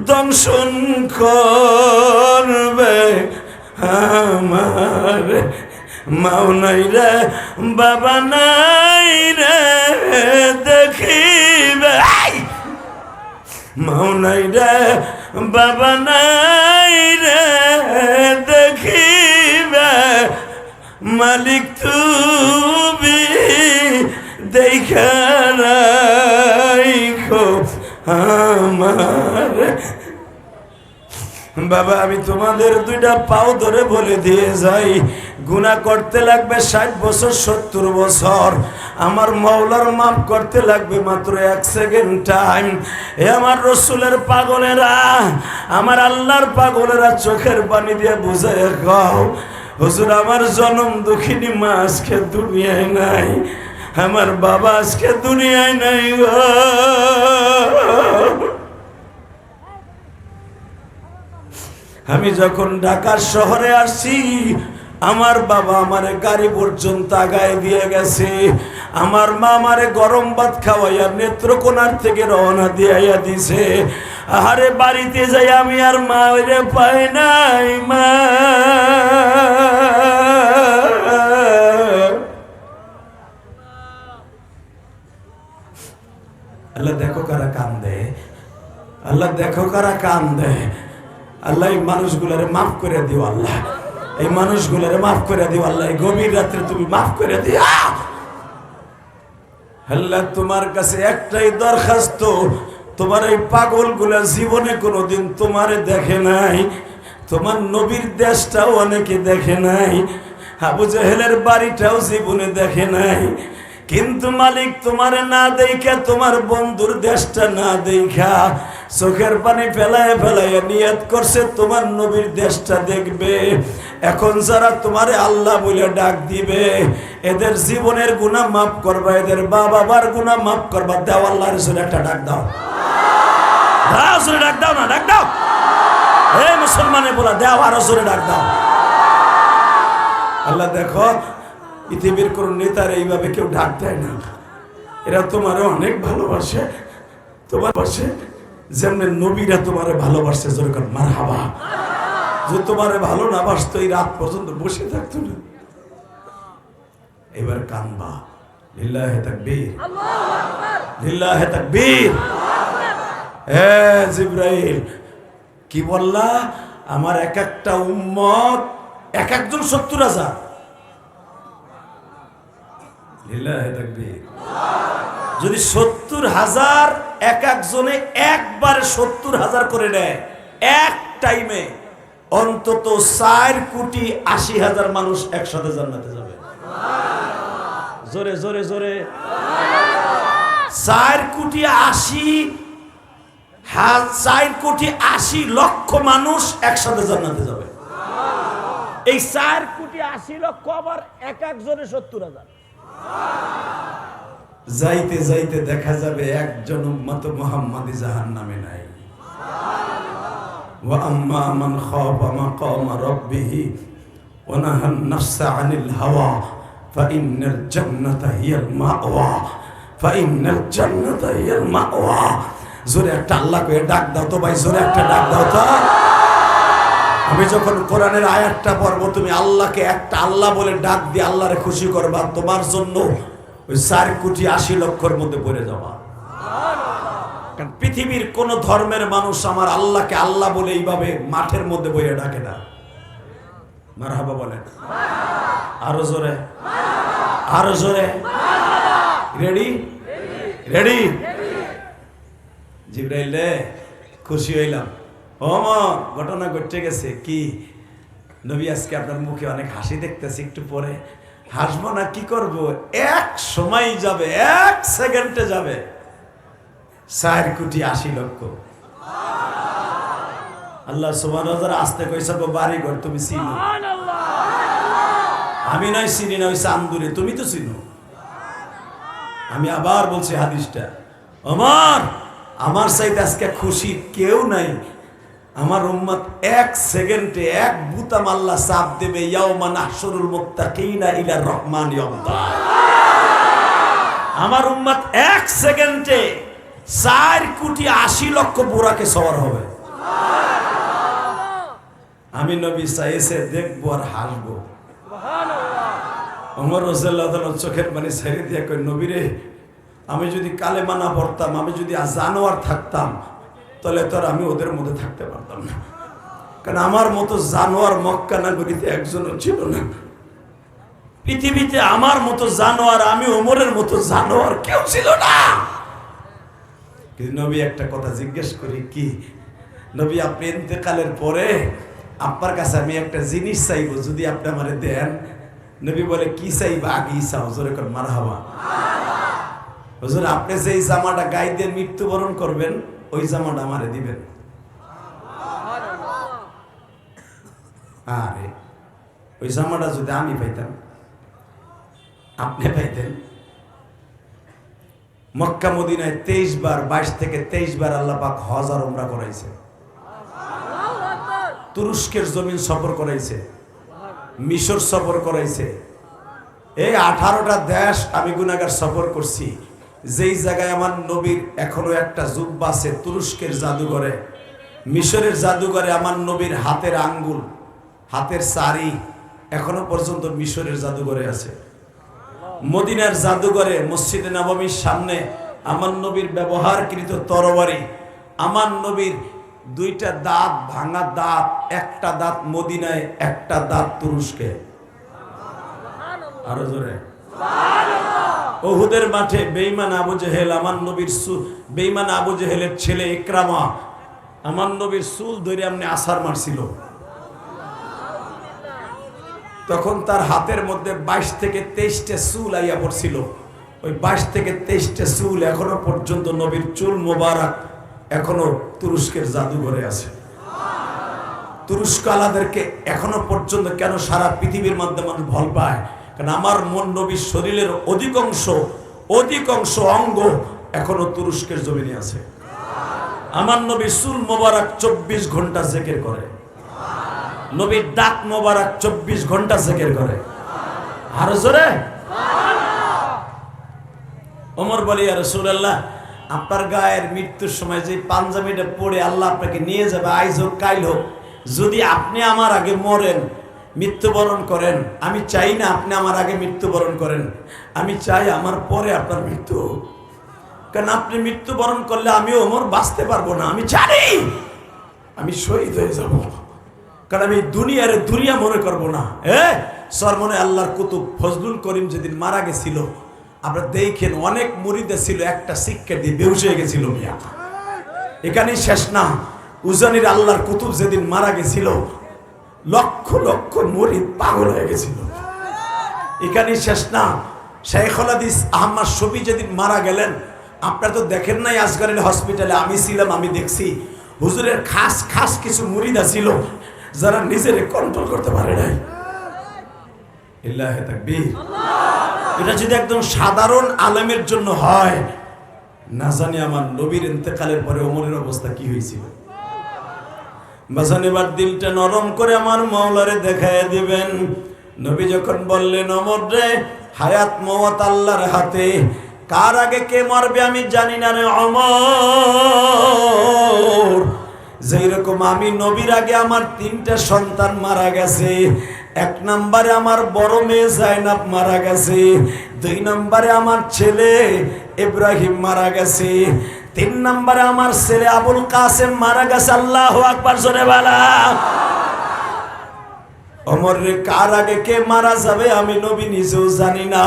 দংশন করবে আমার মাও নাই রে বাবা নাই রে দেখিবে মাও নাই রে বাবা নাই রে দেখিবে মালিক তুমি দেখা রাখো আমার বাবা আমি তোমাদের দুইটা পাও ধরে বলে দিয়ে যাই গুনাহ করতে লাগবে 60 বছর 70 বছর আমার মাওলার মাফ করতে লাগবে মাত্র 1 সেকেন্ড টাইম এ আমার রাসূলের পাগলেরা আমার আল্লাহর পাগলেরা চোখের পানি দিয়ে বুঝায় গাও হুজুর আমার জনম দুঃখিনী মা আজকে দুনিয়ায় নাই আমার বাবা আজকে দুনিয়ায় নাই গো আমি যখন ঢাকা শহরে আসছি আমার বাবা আমারে গাড়ি পর্যন্ত আগায় দিয়ে গেছে আমার মা আমারে গরম ভাত খাওয়াইয়া নেত্রকোনার থেকে রওনা দিয়া দিছে আরে বাড়িতে যাই আমি আর মা ওরে পাই নাই মা আল্লাহ দেখো কারা কান্দে আল্লাহ দেখো কারা কান্দে আল্লাহ এই মানুষগুলারে মাফ করে দিও আল্লাহ এই মানুষগুলারে মাফ করে দিও আল্লাহ এই গভীর রাত্রে তুমি মাফ করে দিও আল্লাহ তোমার কাছে একটাই দরখাস্ত তোমার এই পাগলগুলা জীবনে কোনোদিন তোমারে দেখে নাই তোমার নবীর দেশটাও অনেকে দেখে নাই আবু জেহেলের বাড়িটাও জীবনে দেখে নাই কিন্তু মালিক তোমারে না দেখা তোমার বন্ধুর দেশটা না দেখা চোখের পানি ফেলায় ফেলায় নিয়ত করছে তোমার নবীর দেশটা দেখবে এখন যারা তোমারে আল্লাহ বলে ডাক দিবে এদের জীবনের গুনাহ মাফ করবা এদের বাবার গুনাহ মাফ করবা দাও আল্লাহর জন্য একটা ডাক দাও ডাক দাও না ডাক দাও এই মুসলমানে বলা দাও আরো জোরে ডাক দাও আল্লাহ দেখো পৃথিবীর কোন নেতার এইভাবে কেউ ডাক দেয় না এরা তোমারে অনেক ভালোবাসে তোমার পাশে যেমন নবীরা তোমারে ভালোবাসে যেরকম মারহাবা যে তোমারে ভালো না বাসতো এই রাত পর্যন্ত বসে থাকতো না এবার কানবা লিল্লাহি তাকবীর আল্লাহু আকবার লিল্লাহি তাকবীর হে জিবরাইল কি বললা আমার এক একটা উম্মত এক একজন 70,000 যদি 70,000 এক একজনে একবারে 70,000 করে নেয় এক টাইমে অন্তত 4,80,000 মানুষ একসাথে জান্নাতে যাবে জোরে জোরে জোরে 4,80,00,000 মানুষ একসাথে জান্নাতে যাবে এই 4,80,00,000 আবার এক একজনে 70,000 যাইতে যাইতে দেখা যাবে একজন উম্মত মুহাম্মাদি জাহান্নামে নাই ওয়া আম্মা মান খাফা মাকাম রাব্বিহি ওয়া নাহান নাফসা আনিল হাওয়া ফাইন্নাল জান্নাতা হিয়াল মাওয়া ফাইন্নাল জান্নাতা হিয়াল মাওয়া জোরে একটা আল্লাহ কয়ে ডাক দাও তো ভাই জোরে একটা ডাক দাও তো আমি যখন কোরআনের আয়াতটা পড়বো তুমি আল্লাহকে একটা আল্লাহ বলে ডাক দিয়ে আল্লাহরে খুশি করবা তোমার জন্য ওই 4,80,00,000 মধ্যে পড়ে যাবা কারণ পৃথিবীর কোন ধর্মের মানুষ আমার আল্লাহকে আল্লাহ বলে এইভাবে মাঠের মধ্যে বইয়ে ডাকে না মারহাবা বলেন আরো জোরে আরো জোরে রেডি রেডি জিবরাইল রে খুশি হইলাম ওমর ঘটনা ঘটে গেছে কি নবী আজকে আপনার মুখে অনেক হাসি দেখতেছি একটু পরে হাসবো না কি করব এক সময় যাবে এক সেকেন্ডে যাবে 4,80,00,000 আল্লাহ সুবহানাহু ওয়া তাআলা আস্তে কইছে বাড়ি ঘর তুমি চিনো আমি নাই চিনি না ওই চান্দুরে তুমি তো চিনো আমি আবার বলছি হাদিসটা ওমর আমার চাইতে আজকে খুশি কেউ নাই আমার উম্মত এক সেকেন্ডে এক বুতাম আল্লাহ চাপ দেবে ইয়াউমা নাহশুরুল মুত্তাকিনা ইলা রহমান ইয়াউমা আমার উম্মত 1 সেকেন্ডে 4,80,00,000 বুরাকে সওয়ার হবে। আমি নবী চাইছে দেখবো আর হাসবো। ওমর রাদিয়াল্লাহু তাআলা চোখের পানি ছেড়ে দিয়ে কই, নবী রে, আমি যদি কালেমা না পড়তাম, আমি যদি জানোয়ার থাকতাম, তাহলে তো আর আমি ওদের মধ্যে থাকতে পারতাম না। কারণ আমার মতো জানোয়ার মক্কা নগরীতে একজনও ছিল না। পৃথিবীতে আমার মতো জানোয়ার, আমি ওমরের মতো জানোয়ার কেউ ছিল না। কিন্তু নবী একটা কথা জিজ্ঞেস করি, কি নবী আপনি ইন্তেকালের পরে আপনার কাছে আমি একটা জিনিস চাইবো, যদি আপনি আমারে দেন। নবী বলে, কি চাইবা? আগে চাও। জোরে কর মারহাবা। হুজুর, আপনি যে জামাটা গায়ে দিয়ে মৃত্যুবরণ করবেন, ওই জামাটা আমারে দিবেন। আরে ওই জামাটা যদি আমি পাইতাম, আপনি পাইতেন। মক্কা মদিনায় 23 বার, 22 থেকে 23 বার আল্লাহ পাক হজ আর উমরা করাইছে। তুরস্কের জমিন সফর করাইছে, মিশর সফর করাইছে। এই 18টা দেশ আমি গুনাহগার সফর করছি। যেই জায়গায় আমার নবীর এখনো একটা জুব্বা আছে তুরস্কের জাদুঘরে, মিশরের জাদুঘরে আমার নবীর হাতের আঙ্গুল, হাতের সারি এখনো পর্যন্ত মিশরের জাদুঘরে আছে। মদিনার জাদুঘরে মসজিদে নববীর সামনে আমার নবীর ব্যবহারকৃত তরবারি, আমার নবীর 2টা দাঁত, ভাঙা দাঁত, একটা দাঁত মদিনায়, একটা দাঁত তুরস্কে। আরো জোরে। উহুদের মাঠে বেঈমান আবু জেহেল, আমার নবীর বেঈমান আবু জেহেলের ছেলে ইকরামা আমার নবীর চুল ধরে এমনি আছার মারছিল। তখন তার হাতের মধ্যে 22 থেকে 23টা চুল আইয়া পড়ছিল। ওই 22 থেকে 23টা চুল এখনো পর্যন্ত নবীর চুল মোবারক এখনো তুরস্কের জাদুঘরে আছে। তুরস্ক আলাদেরকে এখনো পর্যন্ত কেন সারা পৃথিবীর মধ্যে মানুষ ভয় পায়? কারণ আমার মন নবীর শরীরের অধিকাংশ অঙ্গ এখনো তুরস্কের জমিনে আছে। আমার নবীর চুল মোবারক 24 ঘন্টা জিকির করে, নবীর দাঁত মোবারক 24 ঘন্টা জিকির করে। আর জোরে। ওমর বলে, ইয়া রাসূলুল্লাহ, আপনার গায়ের মৃত্যুর সময় যে পাঞ্জাবিটা পরে আল্লাহ আপনাকে নিয়ে যাবে, আইজ হোক কাইল হোক, যদি আপনি আমার আগে মরেন, মৃত্যুবরণ করেন, আমি চাই না আপনি আমার আগে মৃত্যুবরণ করেন, আমি চাই আমার পরে আপনার মৃত্যু হোক। কারণ আপনি মৃত্যুবরণ করলে আমি ওমর বাঁচতে পারবো না, আমি জানি আমি শহীদ হয়ে যাব। কারণ আমি দুনিয়া মনে করবো না। সরমনে আল্লাহর কুতুব ফজলুল করিম যেদিন মারা গেছিল, আমরা দেখেন অনেক মুরিদে ছিল, একটা শিক্ষা দিয়ে বেহুশ হয়ে গেছিল। মিয়া এখানেই শেষ না, উজানির আল্লাহর কুতুব যেদিন মারা গেছিল, লক্ষ লক্ষ মুরিদ পাগল হয়ে গেছিল। এখানেই শেষ না, শাইখুল হাদিস আহমদ শফি যেদিন মারা গেলেন, আপনারা তো দেখেন নাই আসগরের হসপিটালে, আমি ছিলাম, আমি দেখছি। হুজুরের খাস কিছু মুরিদা ছিল যারা নিজের কন্ট্রোল করতে পারে নাই। ইল্লাহি তাকবীর। এটা যদি একদম সাধারণ আলেমের জন্য হয়, না জানি আমার নবীর ইন্তেকালের পরে ওমরের অবস্থা কি হয়েছিল। বাজান, এবার দিলটা নরম করে আমার মাওলারে দেখায় দিবেন। নবী যখন বললেন, ওমর রে, হায়াত মওত আল্লাহর হাতে, কার আগে কে মরবে আমি জানি না রে ওমর। যেই রকম আমি নবীর আগে আমার 3টা সন্তান মারা গেছে। 1 নম্বরে আমার বড় মেয়ে জাইনাব মারা গেছে, 2 নম্বরে আমার ছেলে ইব্রাহিম মারা গেছে, 3 নম্বরে আমার ছেলে আবুল কাসেম মারা গেছে। আল্লাহু আকবার, জোরে বলা। ওমর রে, কার আগে কে মারা যাবে আমি নবী নিজেও জানি না,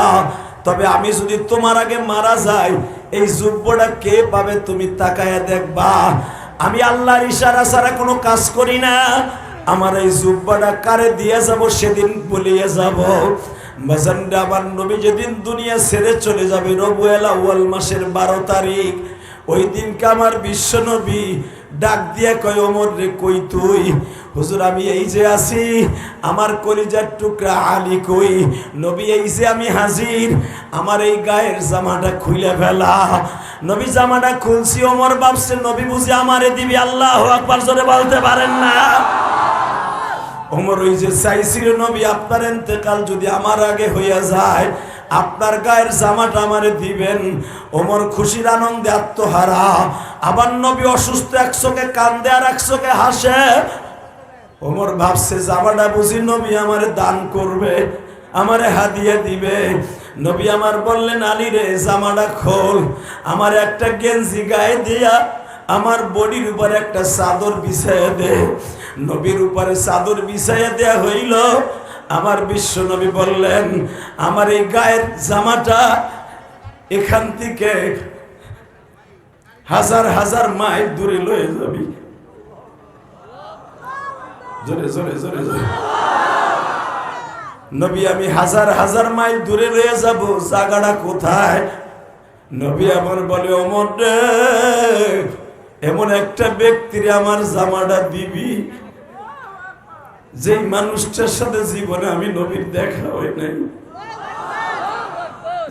তবে আমি যদি তোমার আগে মারা যাই, এই যুব্বটা কে পাবে তুমি তাকায়া দেখবা। আমি আল্লাহর ইশারা ছাড়া কোনো কাজ করি না। আমার এই জুব্বাটা কারে দিয়ে যাব সেদিন বলিয়ে যাব। বাজানরা, আমার নবী যেদিন দুনিয়া ছেড়ে চলে যাবে, রবিউল আউয়াল মাসের 12 তারিখ, ওই দিনকে আমার বিশ্ব নবী ডাক দিয়া কয়, ওমর রে, কই তুই? হুজুর, আমি এই যে আছি, আমার কলিজার টুকরা আলী কই? নবী, এই যে আমি হাজির, আমার এই গায়ের জামাটা খুলে ফেলা। নবী জামাটা খুলছি, ওমর ভাবছে নবী বুঝি আমারে দিবি। আল্লাহু আকবার, জোরে বলতে পারেন না? ওমর ওই যে চাইছিল, নবী আপনার ইন্তেকাল যদি আমার আগে হইয়া যায়, আপনার গায়ের জামাটা আমারে দিবেন। ওমর খুশির আনন্দে আত্মহারা। আবার নবী অসুস্থ, এক চোখে কান্দে আর এক চোখে হাসে। ওমর ভাবছে জামাটা বুঝি নবী আমারে দান করবে, আমারে হাদিয়া দিবে। নবী আমার বললেন, আলী রে জামাটা খোল, আমার একটা গেঞ্জি গায়ে দিয়া আমার বডির উপর একটা চাদর বিছাইয়া দে। নবীর উপরে চাদর বিছাইয়া দেয়া হইল। আমার বিশ্ব নবী বললেন, আমার এই গায়ের জামাটা এখান থেকে হাজার হাজার মাইল দূরে লয়ে যাবি। জোরে জোরে জোরে জোরে। নবী আমি হাজার হাজার মাইল দূরে রয়ে যাব, জায়গাটা কোথায়? নবী আমার বলে, ওমর রে, এমন একটা ব্যক্তির আমার জামাটা দিবি যেই মানুষটার সাথে জীবনে আমি নবীর দেখা হয় নাই।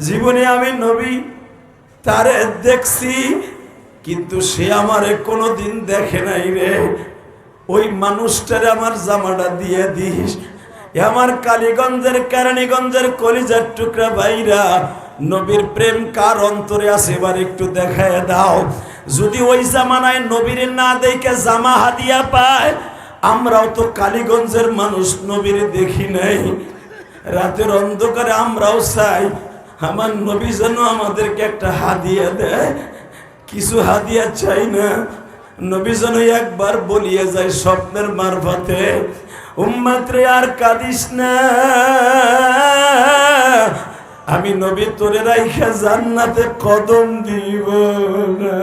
জীবনে আমি নবী তারে দেখছি, কিন্তু সে আমারে কোনোদিন দেখে নাই রে। ওই মানুষটারে আমার জামাটা দিয়ে দিস। আমার কালীগঞ্জের কেরানীগঞ্জের কলিজার টুকরা ভাইরা, নবীর প্রেম কার অন্তরে আছে এবার একটু দেখায় দাও। যদি ওই জামানায় নবীর না দেখে জামা হাদিয়া পায়, আমরাও তো কালীগঞ্জের মানুষ নবীর দেখি নাই। রাতের অন্ধকারে আমরাও চাই আমার নবী যেন আমাদেরকে একটা হাদিয়া দেয়। কিছু হাদিয়া চাই না, নবী যেন একবার বলিয়ে যায় স্বপ্নের মারফতে, উম্মত রে আর কাঁদিস না, আমি নবী তোরে রাইখা জান্নাতে কদম দিব না।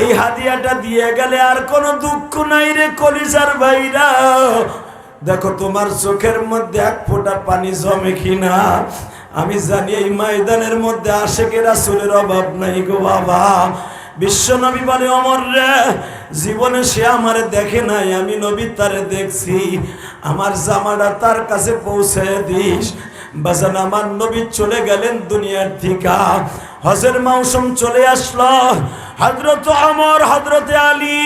এই হাদিয়াটা দিয়ে গেলে আর কোনো দুঃখ নাই রে কলিজার ভাইরা। দেখো তোমার চোখের মধ্যে এক ফোঁটা পানি জমে কিনা। আমি জানি এই ময়দানের মধ্যে আশেকের রাসূলের অভাব নাই গো বাবা। বিশ্ব নবী বলে, ওমর রে, জীবনে সে আমারে দেখে নাই, আমি নবী তারে দেখছি, আমার জামাটা তার কাছে পৌঁছে দিস। বাজান আমার নবী চলে গেলেন দুনিয়ার থেকে। হজের মৌসুম চলে আসলো। হযরত ওমর, হযরত আলী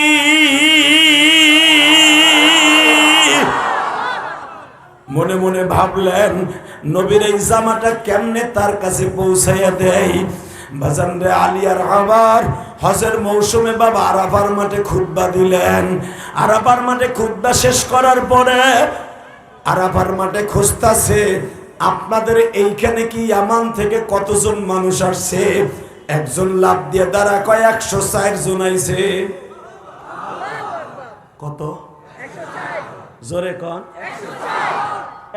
মনে মনে ভাবলেন, নবীর এই জামাটা কেমনে তার কাছে পৌঁছাইয়া দেয়। বাজান রে, আলী আর আবার হজের মৌসুমে বাবা আরাফার মাঠে খুতবা দিলেন। আরাফার মাঠে খুতবা শেষ করার পরে আরাফার মাঠে খুঁজতাছে, আপনাদের এইখানে কি ইয়ামান থেকে কতজন মানুষ আসছে? একজন লাভ দিয়ে দাঁড়া কয় 104 জন আইছে। কত? জোরে কন।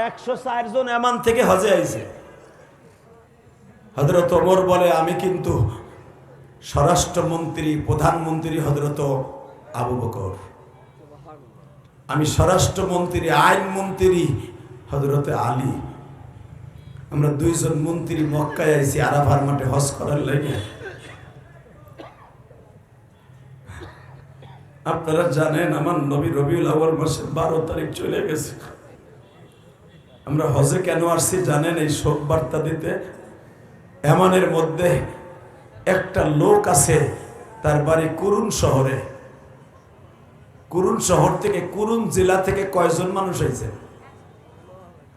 104 জন ইয়ামান থেকে হজে আইছে। হযরত ওমর বলে, আমি কিন্তু স্বরাষ্ট্রমন্ত্রী, প্রধানমন্ত্রী হযরত আবু বকর, আমি স্বরাষ্ট্রমন্ত্রী, আইনমন্ত্রী হযরত আলী, আমরা দুইজন মন্ত্রী মক্কায় আইছি আরাফার মাঠে হজ করার লাগে। আপনারা জানেন আমার নবী রবিউল আউয়াল মাসের 12 তারিখ চলে গেছে। আমরা হজে কেন আসছি জানেন? এই শোক বার্তা দিতে। এমনের মধ্যে একটা লোক আছে, তার বাড়ি কুরুন শহরে। কুরুন শহর থেকে, কুরুন জেলা থেকে কয়জন মানুষ হয়েছে?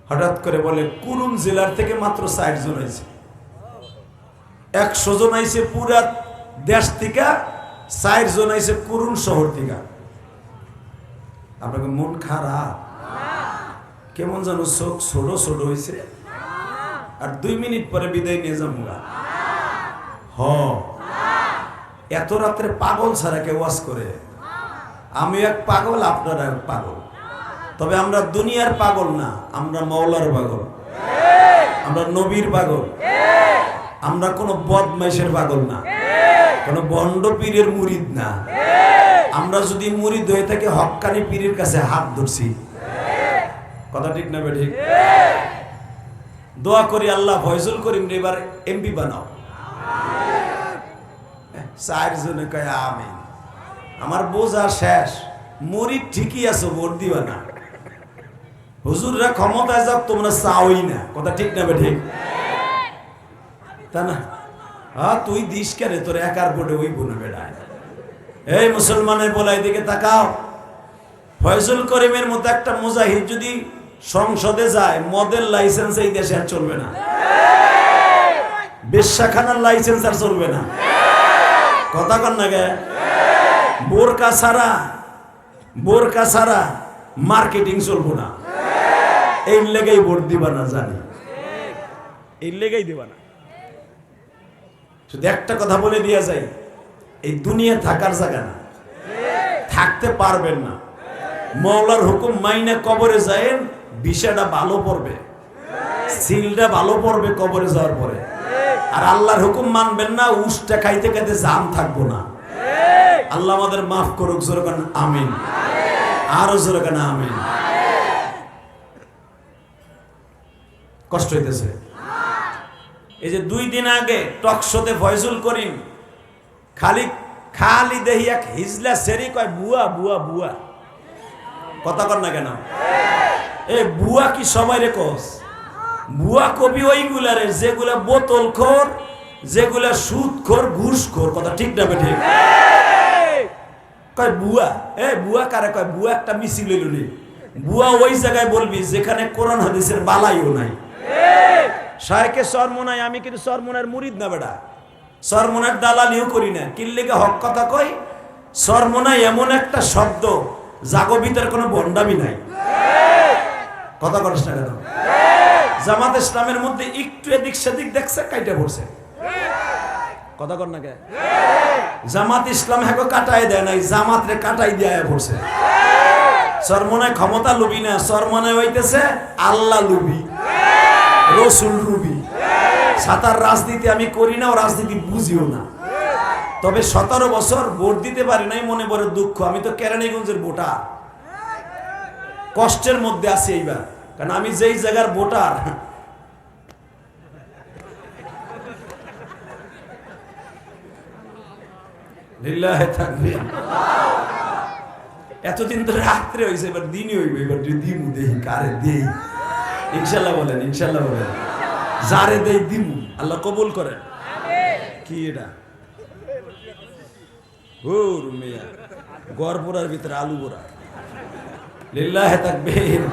হঠাৎ করে বলে কুরুন জেলার থেকে মাত্র 60 জন হয়েছে। 100 জন আইছে পুরা দেশ থেকে, 60 জন আইছে কুরুন শহর থেকে। আপনাকে মন খারাপ? কেমন যেন চোখ ছোট ছোট হয়েছে। আর 2 মিনিট পরে বিদায় নিয়ে যাবো। এত রাত্রে পাগল ছাড়া কেউ ওয়াজ করে? আমি এক পাগল, আপনারা এক পাগল। তবে আমরা দুনিয়ার পাগল না, আমরা মাওলার পাগল, আমরা নবীর পাগল, আমরা কোনো বদমাইশের পাগল না, কোনো বন্ড পীরের মুরিদ না। আমরা যদি মুরিদ হয়ে থাকি হক্কানি পীরের কাছে হাত ধরছি। কথা ঠিক না বেঠিক? দোয়া করি আল্লাহ ফয়জুল করিম রে এবার এমপি বানাও। 4 জনে কয় আমিন। আমার বোঝা শেষ। মুরিদ ঠিকই আছে, ভোট দিবা না। হুজুররা ক্ষমতায় যাক, তোমরা চাওই না। কথা ঠিক না বেঠিক? তা না? তুই দিস কেন? তোর একার ভোটে ওই বোনে বেড়ায়। এই মুসলমানের বলাই দিকে তাকাও। ফয়জুল করিমের মতো একটা মুজাহিদ যদি সংসদে যায়, মদের লাইসেন্স এই দেশে আর চলবে না, বেশ্যাখানার লাইসেন্স আর চলবে না। কথা কন না গে? বোরকা ছাড়া মার্কেটিং চলবো না। এই লেগেই ভোট দিবা না, জানি এই লেগেই দিবা না। শুধু একটা কথা বলে দিয়া যায়, এই দুনিয়া থাকার জায়গা না, থাকতে পারবেন না। মওলার হুকুম মাইনে কবরে যায়েন, বিষয়টা ভালো পড়বে, সিলটা ভালো পড়বে কবরে যাওয়ার পরে। আর আল্লাহর হুকুম মানবেন না, উষ্টা খাইতে খাইতে জাম থাকবো না। আল্লাহ আমাদের মাফ করুক, জোরে কেন আমিন, আরো জোরে কেন আমিন। কষ্ট হইতেছে। এই যে 2 দিন আগে টক শোতে ফয়জুল করিম খালি দেহি এক হিজলা সেরি কয় বুয়া বুয়া বুয়া। কথা কর না কেন? এ বুয়া কি সবাই রে কস? বুয়া কবি ওইগুলারে যেগুলা বোতলখোর, যেগুলা সুদখোর, ঘুষখোর। কথা ঠিক না বেঠিক? কয় বুয়া। এ বুয়া কারে কয়? বুয়া একটা মিছিল লইলি। বুয়া ওই জায়গায় বলবি যেখানে কোরআন হাদিসের বালাইও নাই। শায়খে সরমুনাই, আমি কিন্তু সরমুনার মুরিদ না বেটা, সরমুনার দালালিও করি না। কিল্লিকে হক কথা কই, সরমুনাই এমন একটা শব্দ জাগো ভিতরে কোনো বন্ডামি নাই। কথা করিস না কেন? জামাত ইসলামের মধ্যে একটু এদিক সেদিক দেখছে, কাইটা পড়ছে। কথা কর না কে? জামাত ইসলাম হ্যাঁ কাটাই দেয় নাই, জামাত রে কাটাই দিয়ে পড়ছে। সরমনায় ক্ষমতা লুবি না, সরমনায় হইতেছে আল্লাহ লুবি, রসুল লুবি। সাতার রাজনীতি আমি করি না, ও রাজনীতি বুঝিও না। তবে 17 বছর ভোট দিতে পারি নাই, মনে পড়ে দুঃখ। আমি তো কেরানীগঞ্জের ভোটার, কষ্টের মধ্যে আছি এইবার। কারণ আমি যেই জায়গার ভোটার, লিল্লাহে তাকবীর। এতদিন তো রাত্রে হয়েছে, এবার দিনই হইবে। এবার দিমু দেই, কারে দেই? ইনশাল্লাহ বলেন, ইনশাল্লাহ বলেন। যারে দেই দিমু, আল্লাহ কবুল করেন। কি এটা? হুর মিয়া, গড়পোড়ার ভিতরে আলু বোড়া। লিল্লাহে তাকবীর।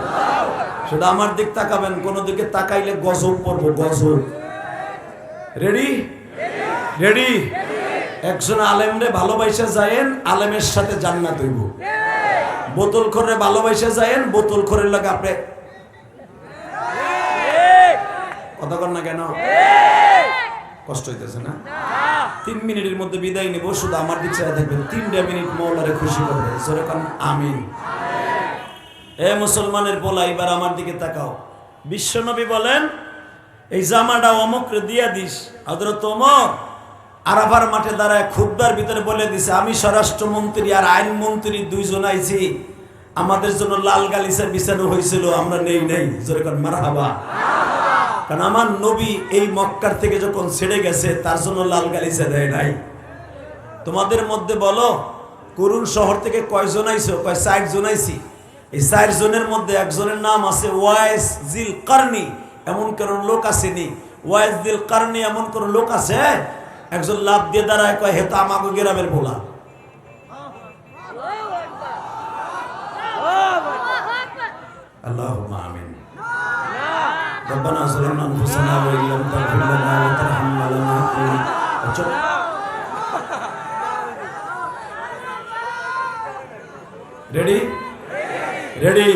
শুধু আমার দিক তাকাবেন, কোন দিকে তাকাইলে গজব পড়বো, গজব। রেডি? রেডি? একজন আলেমরে ভালোবাসা যায়েন, আলেমের সাথে জান্নাত হইব। বোতল করে ভালোবাসা যায়েন, বোতল করে লাগে আপনি। কথা কর না কেন? কষ্ট হইতেছে না? 3 মিনিটের মধ্যে বিদায় নেব। শুধু আমার দিক চাই থাকবেন, 3টা মিনিট মওলারে খুশি করবে। জোরে কান আমিন। এ মুসলমানের পোলা, এবার আমার দিকে তাকাও। বিশ্বনবী বলেন, এই জামাটা অমুকরে দিয়া দিস। হযরত ওমর আরাফার মাঠে দাঁড়ায় খুতবার ভিতরে বলে দিছে, আমি স্বরাষ্ট্রমন্ত্রী আর আইনমন্ত্রী 2 জন আইছি, আমাদের জন্য লাল গালিচা বিছানো হয়েছিল, আমরা নেই নাই। জোরে কান মারহাবা। কারণ আমার নবী এই মক্কার থেকে যখন ছেড়ে গেছে, তার জন্য লাল গালিচা দেয় নাই। তোমাদের মধ্যে বলো, করুন শহর থেকে কয়জন আইছো? কয় 4 জন আইছি। এই 4 জনের মধ্যে একজনের নাম আছে ওয়াইস জিল কারনি। এমন কোন লোক আসেনি? ওয়াইস জিল কারনি এমন কোন লোক আছে? একজন লাভ দিয়ে দাঁড়ায়, কয় হেতা আমাগো গ্রামের বলা। আল্লাহুম্মা আমিন। রব্বানা যালামনা আনফুসানা ওয়া ইল্লাম তাগফির লানা ওয়া তারহামনা লানাকুন। রেডি? রেডি?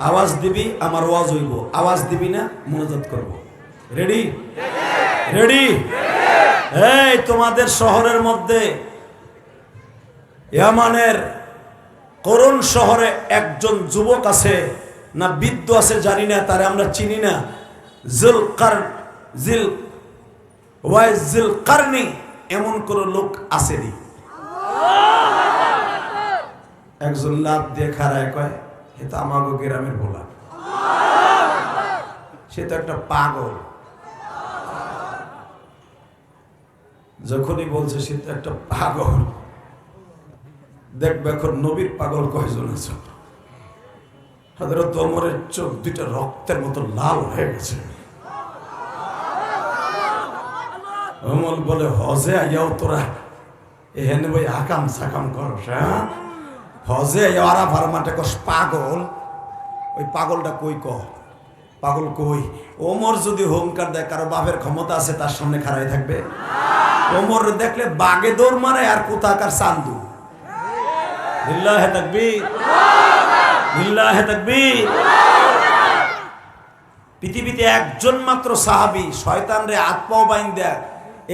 আওয়াজ দিবি, আমার ওয়াজ হইব। আওয়াজ দিবি না, মুনাজাত করব। রেডি? রেডি? এই তোমাদের শহরের মধ্যে, ইয়ামানের করুন শহরে একজন যুবক আছে না বৃদ্ধ আছে জানি না, তারে আমরা চিনি না। জিল কারনি এমন কোন লোক আসেনি। একজন লাভ দিয়ে খাড়ায়, কয় এটা আমাগো গ্রামের বলা। সে তো একটা পাগল। যখনই বলছে সে তো একটা পাগল, দেখবে এখন নবীর পাগল কয়জন আছে। হযরত ওমরের চোখ 2টা রক্তের মতো লাল হয়ে গেছে। ওমর বলে, হজে আইয়াও তোরা এখানে ওই আকাম সাকাম করস? হ্যাঁ, হজে আরাফার মাঠে কস পাগল? ওই পাগলটা কই পাগল কই? ওমর যদি হুঙ্কার দেয়, কারো বাপের ক্ষমতা আছে তার সামনে খাড়াই থাকবে? ওমর দেখলে বাগে দৌড় মারে আর কোথাকার চান্দু। লিল্লাহে তাকবীর, লিল্লাহে তাকবীর। পৃথিবীতে একজন মাত্র সাহাবী শয়তান রে হাত পাও বাইন দেয়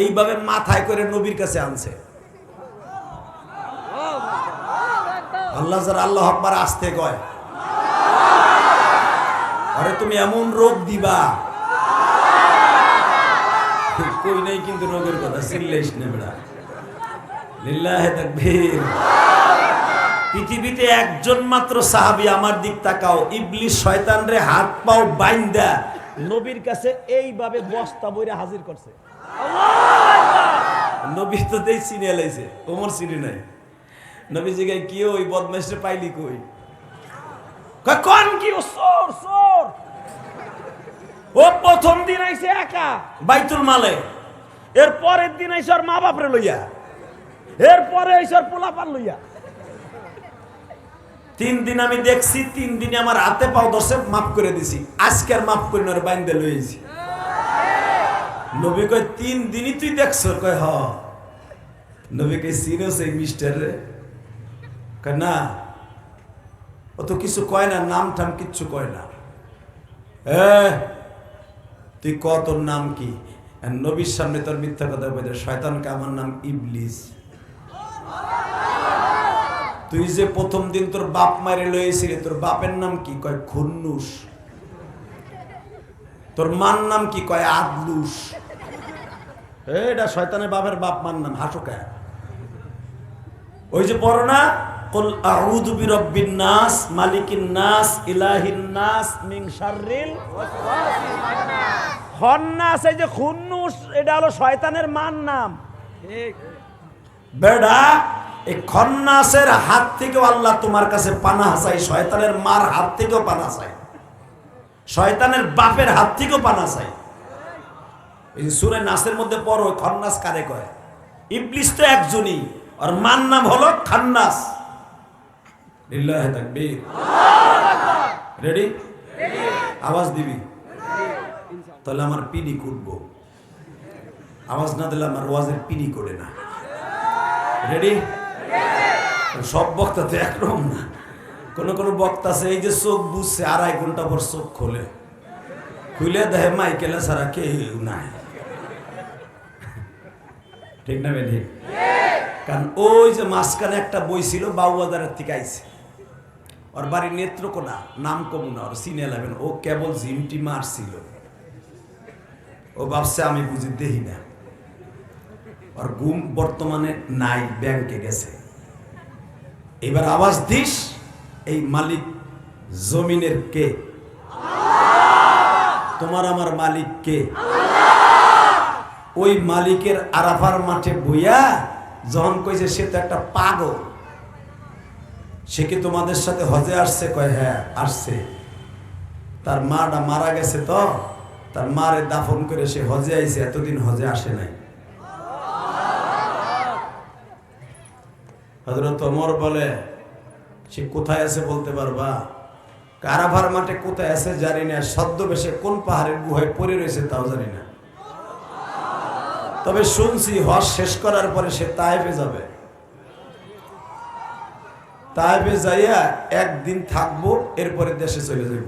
এইভাবে মাথায় করে নবীর কাছে আনছে। আল্লাহ যারা আল্লাহু আকবার আসতে কয়, আরে তুমি এমন রোগ দিবা, কই নাই কিন্তু রোগের কথা, চিল্লাইস না বেড়া। লিল্লাহে তাকবীর। পৃথিবীতে একজন মাত্র সাহাবী, আমার দিক তাকাও, ইবলিস শয়তান রে হাত পাও বাইন্দা নবীর কাছে এইভাবে বস্তা বইরা হাজির করছে। নবী তো দেই চিনে লাইছে, ওমর চিনি নাই। নবী জিগায় কি ওই বদমাইশে পাইলি কই? কোন কি ও চোর চোর? ও প্রথম দিন আইছে একা বাইতুল মালে, এর পরের দিন আইছে ওর মা বাপরে লইয়া, এর পরে আইছে ওর পোলাপান লইয়া। 3 দিন আমি দেখছি, 3 দিনে আমার হাতে পাও ধরছে, মাফ করে দিছি। আজকে আর মাফ করি না, বাইন্দে লইছি। নবী কয় 3 দিনই তুই দেখছ? কয় হ। নবী কয় চিনোস এই মিস্টার রে? কয় না। ও তো কিছু কয় না, নাম টাম কিচ্ছু কয় না। তুই ক তোর নাম কি? নবীর সামনে তোর মিথ্যা কথা বলে, শয়তানকে আমার নাম ইবলিস। তুই যে প্রথম দিন তোর বাপ মারে লইছিলি, তোর বাপের নাম কি? কয় খুন্নুস। তোর মার নাম কি? কয় আদলুস। এটা শয়তানের বাপের বাপ মার নাম, হাসো কে? ওই যে পড়ো না, কুল আউযু বিরাব্বিন নাস মালিকিন নাস ইলাহিন নাস মিন শাররিল খান্নাস। এই যে খুন্নুস, এটা হলো শয়তানের মার নাম। ঠিক বেড়া, এই খন্নাসের হাত থেকেও আল্লাহ তোমার কাছে পানাহ চাই, শয়তানের মার হাত থেকেও পানাহ চাই, শয়তানের বাপের হাত থেকেও পানাহ চাই। এই সূরা নাসের মধ্যে পড়ো, খন্নাস কারে কয়? ইবলিস তো একজনই, আর মার নাম হলো খান্নাস। লিল্লাহি তাকবীর। রেডি? আওয়াজ দিবি তাহলে আমার পিডি কুটবো, আওয়াজ না দিলে আমার ওয়াজের পিডি করে না। রেডি? সব বক্তা তো একরকম না। কোন কোন বক্তা আছে এই যে চোখ বুঝছে, 2.5 ঘন্টা পর চোখ খোলে, খুলে দেখে মাইকেলে ছাড়া কেউ নাই। ঠিক না বেঠি? কারণ ওই যে মাঝখানে একটা বই ছিল, বাউবাজারের থেকে আইছে, ওর বাড়ি নেত্রকোনা, নাম কম না, ওর চিনে লাগবেন। ও কেবল জিমটি মারছিল, ও ভাবছে আমি বুঝি দেখি না। ওর ঘুম বর্তমানে নাই, ব্যাংকে গেছে। এবার আওয়াজ দিস, এই মালিক জমিনের কে? তোমার আমার মালিক কে? ওই মালিকের আরাফার মাঠে বইয়া যখন কইছে সে তো একটা পাগল, সে কি তোমাদের সাথে হজে আসছে? কয় হ্যাঁ আসছে। তার মাটা মারা গেছে, তো তার মারে দাফন করে সে হজে আইছে, এতদিন হজে আসে নাই। হযরত ওমর বলে, সে কোথায় আছে বলতে পারবা? আরাফার মাঠে কোথায় আছে জানি না, ছদ্মবেশে কোন পাহাড়ের গুহায় পড়ে রয়েছে তাও জানি না, তবে শুনছি হজ শেষ করার পরে সে তায়েফে যাবে। তায়েফে যাইয়া 1 দিন থাকবো, এরপরে দেশে চলে যাব।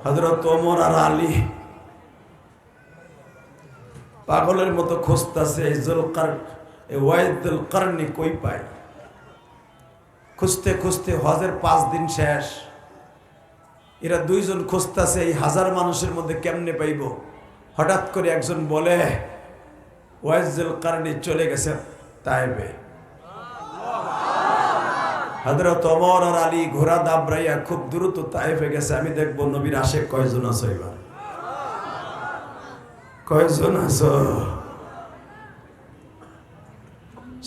হযরত ওমর আর আলী পাগলের মতো খুঁজতেছে, ওয়াইদুল কারনি কই পায়। খুঁজতে খুঁজতে হজের 5 দিন শেষ, এরা 2 জন খুঁজতেছে এই 1000 মানুষের মধ্যে কেমনে পাইব। হঠাৎ করে একজন বলে, ওয়াইদুল কারনি চলে গেছে তায়েফে। হযরত ওমর আর আলী ঘোড়া দাবড়াইয়া খুব দ্রুত তায়েফে গেছে। আমি দেখবো নবীর আশেক কয়জন আছে, এবার কয়জন আছো?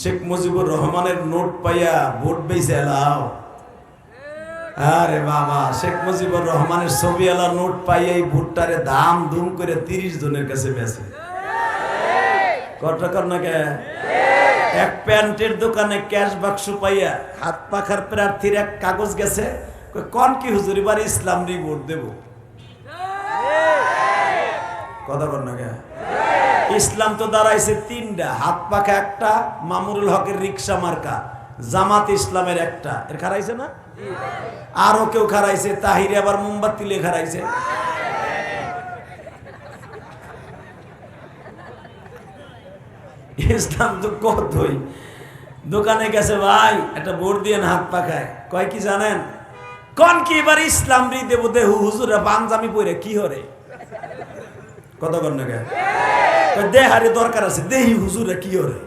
শেখ মুজিবুর রহমানের নোট পাইয়া ভোট বেইছে এলাও। আরে বাবা, শেখ মুজিবুর রহমানের ছবি এলা নোট পাইয়া এই ভোটটারে দাম দুম করে 30 জনের কাছে বেছে। কত কর না কে? এক প্যান্টের দোকানে ক্যাশ বাক্স পাইয়া হাত পাখার প্রার্থীর এক কাগজ গেছে, কোন কি হুজুর এবার ইসলাম রে ভোট দেব কথা বল না কে ইসলাম তো দাঁড়াইছে তিনটা হাত পাখা একটা মামুনুল হকের রিকশা মার্কা জামাত ইসলামের একটা এর খারাইছে না আরো কেউ খারাইছে তাহিরে আবার মোমবাতি লে খারাইছে ইসলাম তো কতই দোকানে গেছে ভাই একটা ভোট দিয়ে হাত পাখায় কয় কি জানেন কোন কি এবার ইসলাম রে দেব দেহু হুজুরা পাঞ্জাবি পরে কি হরে কথা বল না কে দেহারে দরকার আছে দেহি হুজুরা কি হরে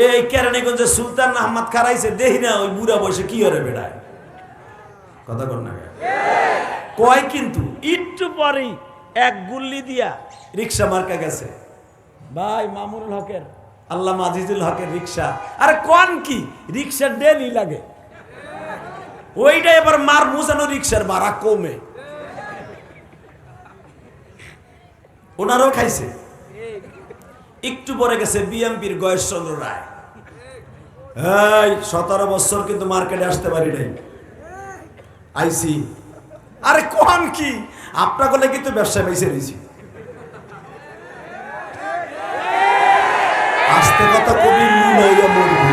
এই কেরানীগঞ্জে সুলতান আহমদ খারাইছে দেহি না ওই বুড়া বয়সে কি হরে বেড়ায় কথা বল না কে কয় কিন্তু একটু পরেই এক গুল্লি দিয়া রিকশা মার্কা গেছে ভাই মামুনুল হকের আল্লামা আজিজুল হকের রিকশা আরে কোন কি রিকশা ডেলি লাগে ওইটা এবার মার মুসানো রিকশার ভাড়া কমে ওনারও খাইছে একটু পরে গেছে বিএমপির গয়েশচন্দ্র রায় এই 17 বছর কিন্তু মার্কেটে আসতে পারি নাই আইসি আরে কোন কি আপনার বলে কিন্তু ব্যবসা পাইছে রয়েছি আস্তে কথা কবি মুলাইয়া মরবি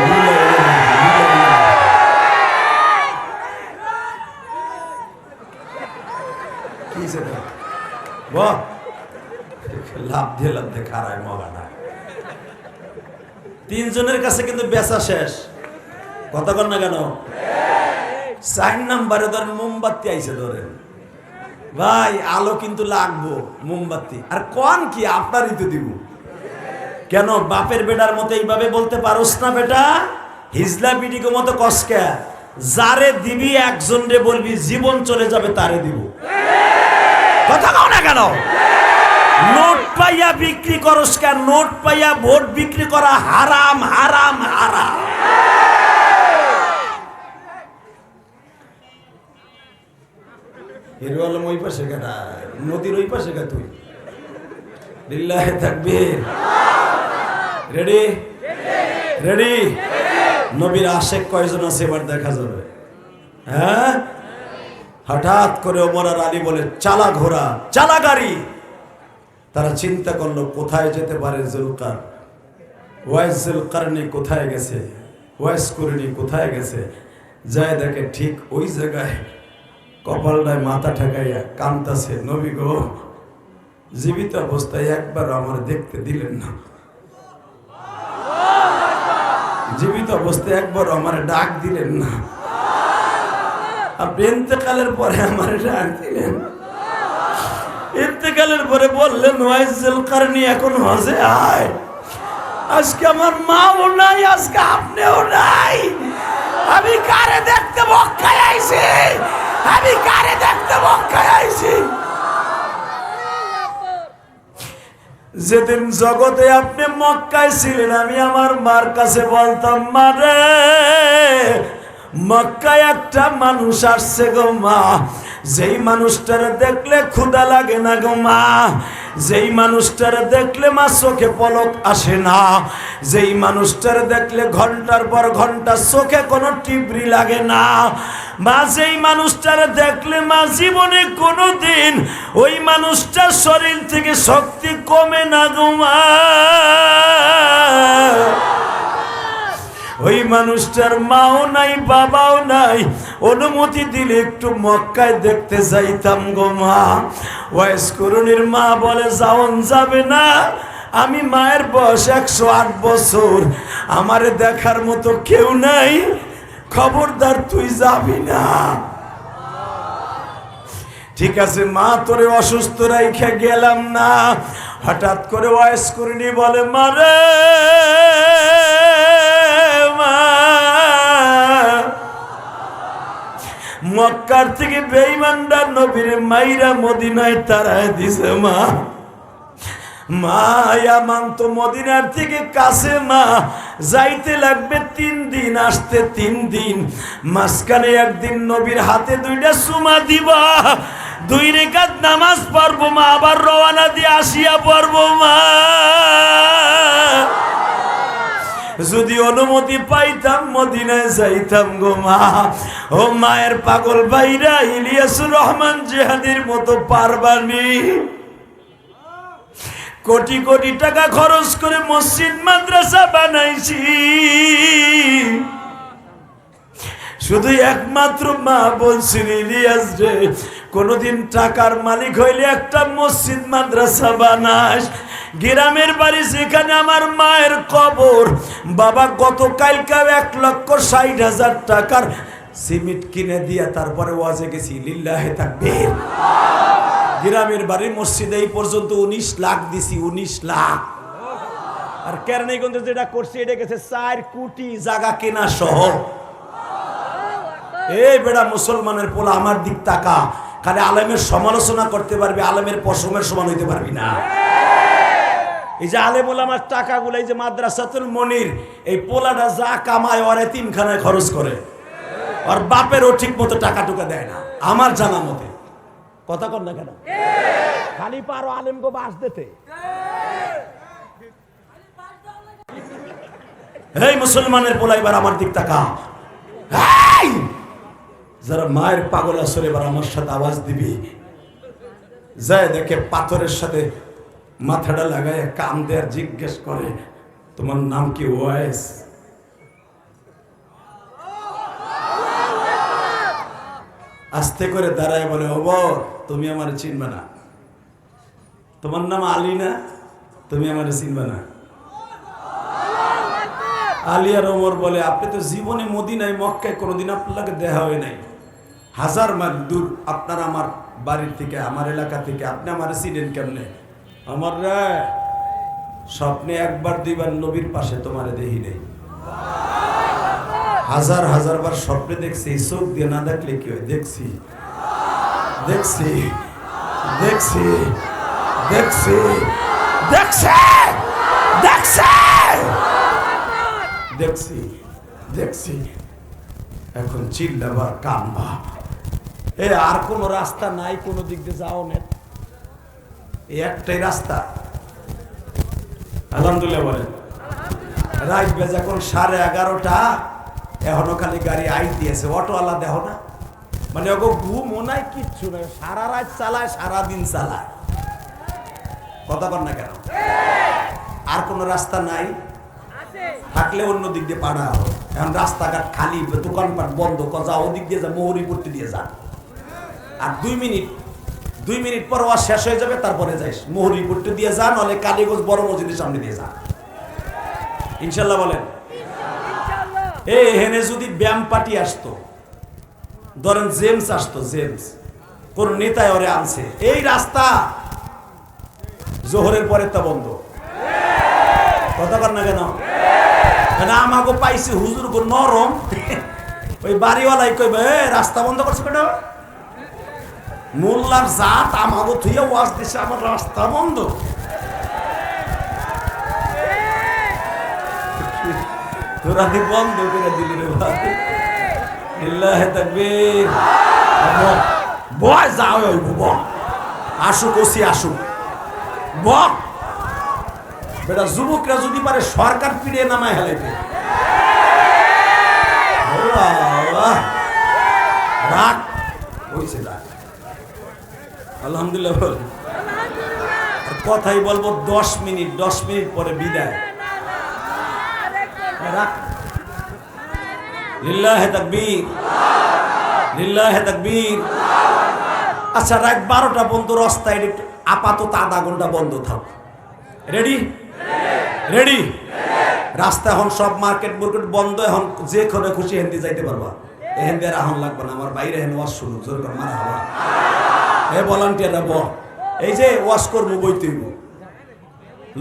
কি সেটা বাহ লাভ দিয়ে লাভ দিয়ে খারায় মগাটা তিনজনের কাছে কিন্তু বেচা শেষ কথা কর না কেন 4 নম্বরে ধরেন মোমবাতি আইছে ধরেন ভাই আলো কিন্তু লাগবো মোমবাতি আর কোন কি আপনারই তো দিব কেন বাপের বেটার মতো এইভাবে বলতে পারোস না বেটা হিজলা পিটিকে মতো কসকে যারে দিবি একজন রে বলবি জীবন চলে যাবে তারে দিব কথা কও না কেন নোট পাইয়া বিক্রি করস কেন নোট পাইয়া ভোট বিক্রি করা হারাম হারাম হারাম হিরো আলম ওই পাশে কেনা নদীর ওই পাশে কে তুই লিল্লাহি তাকবীর রেডি রেডি নবীর আশেক কয়জন আছে এবার দেখা যাবে হ্যাঁ হঠাৎ করে ওমর আর আলী বলে চালা ঘোড়া চালা গাড়ি তারা চিন্তা করলো কোথায় যেতে পারে জুলকার ওয়াইস জুলকারনি কোথায় গেছে ওয়াইস কুরনি কোথায় গেছে যায় দেখে ঠিক ওই জায়গায় কপালটায় মাথা ঠেকাইয়া কাঁদতাছে নবী গো জীবিত অবস্থায় একবার আমার দেখতে দিলেন না জীবিত অবস্থায় একবার আমার ডাক দিলেন না আপনি ইন্তেকালের পরে আমার ডাক দিলেন ইন্তেকালের পরে বললেন ওয়াইজুল কারনি এখন হজে আয় আজকে আমার মাও নাই আজকে আপনিও নাই আমি কারে দেখতে মক্কায় আইছি আমি কারে দেখতে মক্কায় আইছি যেদিন জগতে আপনি মক্কায় ছিলেন আমি আমার মার কাছে বলতাম মা রে মক্কায় একটা মানুষ আসছে গো মা যেই মানুষটার দেখলে ক্ষুধা লাগে না গো মা যেই মানুষটার দেখলে মা চোখে পলক আসে না যেই মানুষটার দেখলে ঘন্টার পর ঘন্টা চোখে কোনো টিবরি লাগে না মা যেই মানুষটার দেখলে মা জীবনে কোনোদিন ওই মানুষটার শরীর থেকে শক্তি কমে না গো মা ওই মানুষটার মাও নাই বাবাও নাই অনুমতি দিলে একটু মক্কায় দেখতে যাইতাম গো মা ওয়াইস কুরুনির মা বলে যাওন যাবে না আমি মায়ের বয়স 108 বছর আমারে দেখার মতো কেউ নাই খবরদার তুই যাবি না ঠিক আছে মা তোরে অসুস্থ রাইখা গেলাম না হঠাৎ করে ওয়াইস কুরুনি বলে মারে মক্কার থেকে বেঈমানরা নবীর মাইরা মদিনায় তারায় দিছে মা মায়া মানতো মদিনার থেকে কাছে মা যাইতে লাগবে 3 দিন আসতে 3 দিন মাঝখানে একদিন নবীর হাতে 2টা চুমা দিবা 2 রাকাত নামাজ পড়বো মা আবার রওনা দিয়ে আসিয়া পড়বো মা যদি অনুমতি পাইতাম মদিনায় যাইতাম গো মা। ও মায়ের পাগল ভাইরা, ইলিয়াসুর রহমান জিহাদির মতো পারবানি কোটি কোটি টাকা খরচ করে মসজিদ মাদ্রাসা বানাইছি, শুধু একমাত্র মা বলছিল, ইলিয়াস রে কোনদিন টাকার মালিক হইলে একটা মসজিদ মাদ্রাসা বানাস। গ্রামের বাড়ি যেখানে আমার মায়ের কবর, বাবা গতকালকে 1,60,000 টাকার সিমেন্ট কিনে দিয়া তারপরে ওয়াজে গেছি। লিল্লাহে তাকবীর। গ্রামের বাড়ির মসজিদে এই পর্যন্ত 19 লাখ দিছি, 19 লাখ। আর কেরানীগঞ্জে যেটা করছি এটা গেছে 4 কোটি জায়গা কেনা সহ। এই বেড়া মুসলমানের পোলা, আমার দিক তাকা। খালি আলেমের সমালোচনা করতে পারবি, আলেমের পশমের সমান হইতে পারবি না। এই যে আলেম ওলামার টাকাগুলো, এই যে মাদ্রাসাতুল মনির, এই পোলাটা যা কামায় ওর এতিমখানায় খরচ করে, আর বাপেরও ঠিক মতো টাকা টুকা দেয় না আমার জানা মতে। কথা কর না কেন? খালি পারো আলেম গো বাস দিতে। এই মুসলমানের পোলা, এবার আমার দিক তাকা। যারা মায়ের পাগল আসলে এবার আমার সাথে আওয়াজ দিবি। যায় দেখে পাথরের সাথে মাথাটা লাগায় কাম দেয়ার জিজ্ঞেস করে, তোমার নাম কি? ওয়াইস। আস্তে করে দাঁড়ায় বলে, ওবর তুমি আমার চিনবে না। তোমার নাম আলী না? তুমি আমার চিনবে না। আলী আর ওমর বলে, আপনি তো জীবনে মদিনায় মক্কায় কোনোদিন আপনাকে দেখা হয় নাই, 1000 মাইল দূর আপনার আমার বাড়ির থেকে, আমার এলাকা থেকে, আপনি আমার চিনেন কেমনে? আমার রে স্বপ্নে 1-2 বার নবীর পাশে তোমারে দেখি নেই, 1000 বার স্বপ্নে দেখছি। চোখ দিয়ে না দেখলে কি হয়? দেখছি দেখছি দেখছি দেখছি দেখছি দেখছি দেখছি দেখছি। এখন চিল্লাবার কাম্বা। এ আর কোন রাস্তা নাই, কোন দিক দিয়ে যাও না, এই একটাই রাস্তা। আলহামদুলিল্লাহ বলেন। রাত বেজে এখন 11:30, এখনো খালি গাড়ি আই দিয়েছে। অটোওয়ালা দেখো না, মানে ওগো ঘুমও নাই, কিচ্ছু নাই, সারা রাত চালায়, সারাদিন চালায়। কথা বল না কেন? আর কোন রাস্তা নাই? থাকলে অন্য দিক দিয়ে পাড়া হবে। এখন রাস্তাঘাট খালি, দোকানপাট বন্ধ, যা ওদিক দিয়ে যা, মোহরি করতে দিয়ে যা। আর 2 মিনিট পর ওয়াজ শেষ হয়ে যাবে, তারপরে যাইস মোহরি করতে দিয়ে যা, নাহলে কালীগঞ্জ বড় মসজিদের সামনে দিয়ে যা। ইনশাল্লাহ বলেন। এই হেনে যদি ব্যায়াম পার্টি আসতো, ধরেন জেমস আসতো, জেমস কোন নেতায় ওরে আনছে, এই রাস্তা জোহরের পরে তা বন্ধ। কথা বল না কেন? আমাকে পাইছি হুজুর গো নরম, ওই বাড়িওয়ালাই কইবে রাস্তা বন্ধ করছে কেন? মোল্লার জাত আমাকে থুইয়া ওয়াজ দিছে, আমার রাস্তা বন্ধ। তোরা দি বন্ধ করে দিলি রে ভাই। লিল্লাহি তাকবীর। বয় যাও হইব, ব আসুক, ওসি আসুক, ব বেটা। যুবকরা যদি পারে সরকার পিড়িয়ে নামায় হেলাইতে, রাখ হইছে, রাখ। আলহামদুলিল্লাহ বল। আর কথাই বলবো 10 মিনিট, 10 মিনিট পরে বিদায়। রাখ। লিল্লাহি তাকবীর, লিল্লাহি তাকবীর। আচ্ছা রাত 12টা বন্ধ, রাস্তায় আপাতত আধা ঘন্টা বন্ধ থাক। রেডি? রেডি? রাস্তা এখন সব মার্কেট মার্কেট বন্ধ, এখন যেখানে খুশি হেন্দি যাইতে পারবা। হেন্দি আর আহন লাগবে না, আমার বাইরে হেন ওয়াশ শুরু জোর করে মারা হওয়া। হে ভলান্টিয়াররা ব, এই যে ওয়াশ করবো বইতে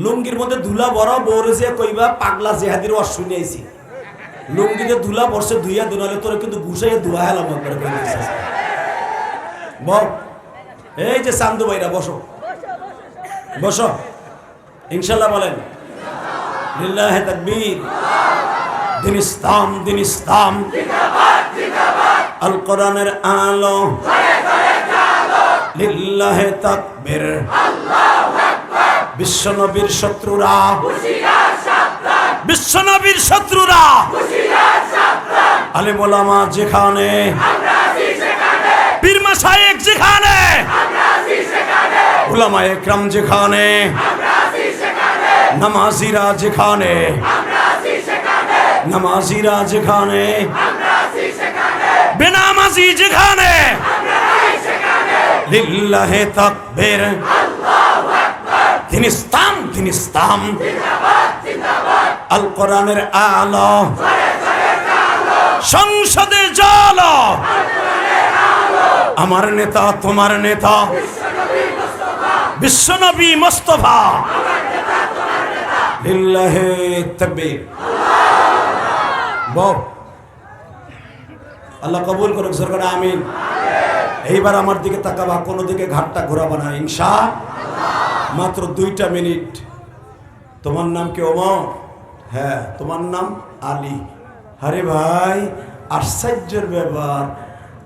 লুঙ্গির মধ্যে ধুলা বড় বউরে যে কইবা পাগলা জেহাদির ওয়াশ শুনে আইছি। লুঙ্গিতে ধুলা বর্ষে ধুইয়া দুনালে তোরে কিন্তু ঘুষাইয়া ধুয়া হেলাম একবারে কই দিছিস। বল, এই যে চান্দু ভাইরা বসো, বসো। ইনশাআল্লাহ বলেন। লিল্লাহি তাকবীর। দিন ইসলাম, দিন ইসলাম, আল কোরআনের আলো, লিল্লাহি তাকবীর। বিশ্ব নবীর শত্রুরা বিশ্বনবীর শত্রুরা আলেম ওলামা যেখানে, পীর মাশায়েখ যেখানে, উলামা একরাম যেখানে, নামাজিরা যেখানে, নামাজিরা যেখানে, বেনামাজি যেখানে, লিল্লাহে তাকবীর, তিনি ইসলাম, তিনি ইসলাম, আল কোরআনের আলো, সংসদে জল, আমার নেতা তোমার নেতা বিশ্বনবী মুস্তাফা, লিল্লাহে তাকবীর। বল আল্লাহ কবুল করুক, সরকার আমিন। এইবার আমার দিকে তাকাবা, কোনো দিকে ঘাটটা ঘোরাবা না, ইনশাআল্লাহ। মাত্র 2টা মিনিট। তোমার নাম কি ওমর? হ্যাঁ। তোমার নাম আলী? আরে ভাই আশ্চর্যের ব্যাপার,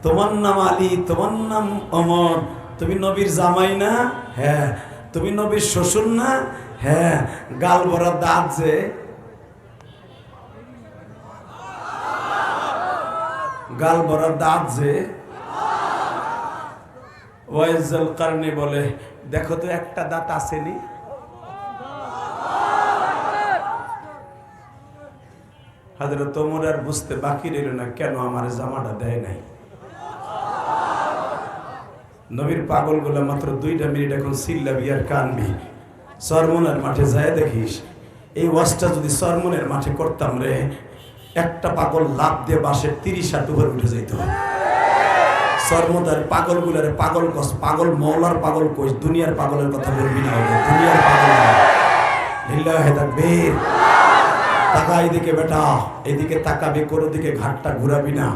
তোমার নাম আলী, তোমার নাম ওমর, তুমি নবীর জামাই না? হ্যাঁ। তুমি নবীর শ্বশুর না? হ্যাঁ। গাল ভরা দাঁত যে, গাল ভরা দাঁত যে। ওয়াইজুল কারনি বলে, দেখো তো একটা দাঁত আসেনি। হযরত ওমর আর বুঝতে বাকি রইল না, কেন আমার জামাটা দেয় নাই। নবীর পাগলগুলো মাত্র 2টা মিনিট এখন চিল্লাবি আর কানবি। সরমনের মাঠে যায় দেখিস, এই ওয়াজটা যদি সরমনের মাঠে করতাম রে, একটা পাগল লাফ দিয়ে বাসের 30 হাত উপরে উঠে যেত। সরমদার পাগলগুলার পাগল কস, পাগল মওলার পাগল কইস, দুনিয়ার পাগলের কথা বলবি না, দুনিয়ার পাগল না। লিল্লাহে তাকবীর। তাকা এদিকে বেটা, এদিকে তাকাবি, কোনো দিকে ঘাটটা ঘুরাবি না।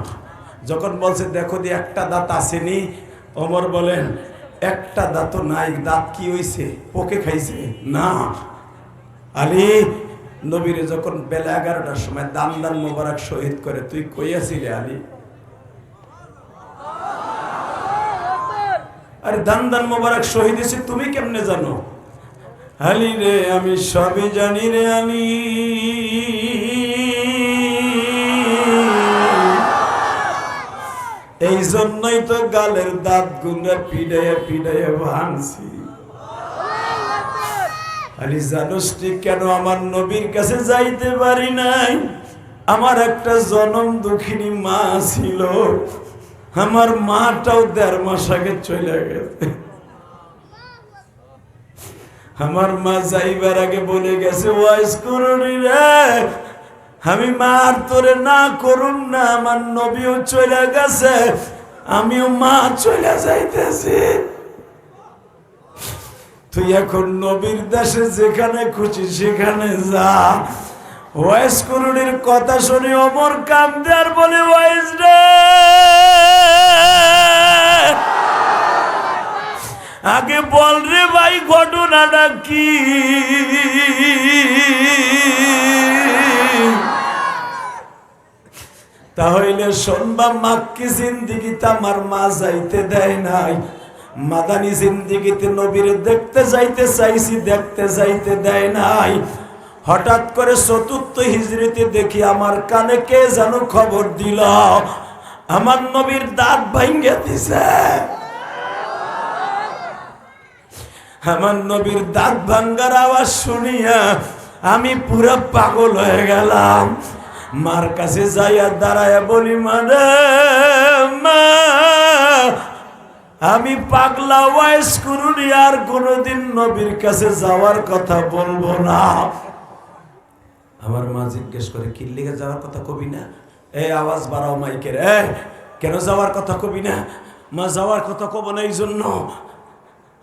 যখন বলছে দেখো দি একটা দাঁত আসেনি, ওমর বলেন একটা দাঁত নাই। দাঁত কি হইছে? পোকে খাইছে না। আলী নবীরে যখন বেলা 11টার সময় দামদান মোবারক শহীদ করে, তুই কই আছিলি আলী? আরে দামদান মোবারক শহীদ হয়েছে তুমি কেমনে জানো? আলী রে আমি সবই জানি রে আলী, এই জন্যই তো গালের দাঁত গুলা পিড়াইয়া পিড়াইয়া ভাঙছি। আলী জানোস কেন আমার নবীর কাছে যাইতে পারি নাই? আমার একটা জনম দুঃখিনী মা ছিল, আমার মাটাও 1.5 মাস আগে চলে গেছে। আমার মা যাইবার আগে বলে গেছে, ওয়াইজ করুনি রে, আমি মার তোরে না করুন না, আমার নবীও চলে গেছে, আমিও মা চলে যাইতেছি। তুই এখন নবীর দেশে যেখানে খুশি সেখানে যা। ওয়াইজ করুনির কথা শুনে ওমর কাঁদে আর বলে, ওয়াইজ রে আগে বল রে ভাই ঘটনাটা কি? তাহলে শুনবা, মাক্কি জিন্দিগিতে আমার মা যাইতে দেয় নাই, মাদানী জিন্দিগিতে নবীর দেখতে যাইতে চাইছি, দেখতে যাইতে দেয় নাই। হঠাৎ করে 4র্থ হিজরিতে দেখি আমার কানে কে যেন খবর দিল, আমার নবীর দাঁত ভাঙ্গে দিছে। আমার নবীর দাঁত ভাঙ্গার আওয়াজ শুনিয়া আমি পুরো পাগল হয়ে গেলাম। মার কাছে যাইয়া দাঁড়ায়া বলি, মানে মা আমি পাগলা, ওয়াইজ করুনি, আর কোনোদিন নবীর কাছে যাওয়ার কথা বলবো না। আমার মা জিজ্ঞেস করে, কি লিগে যাওয়ার কথা কবি না? এই আওয়াজ বাড়াও মাইকের, কেন যাওয়ার কথা কবি না? মা যাওয়ার কথা কব না, এই জন্য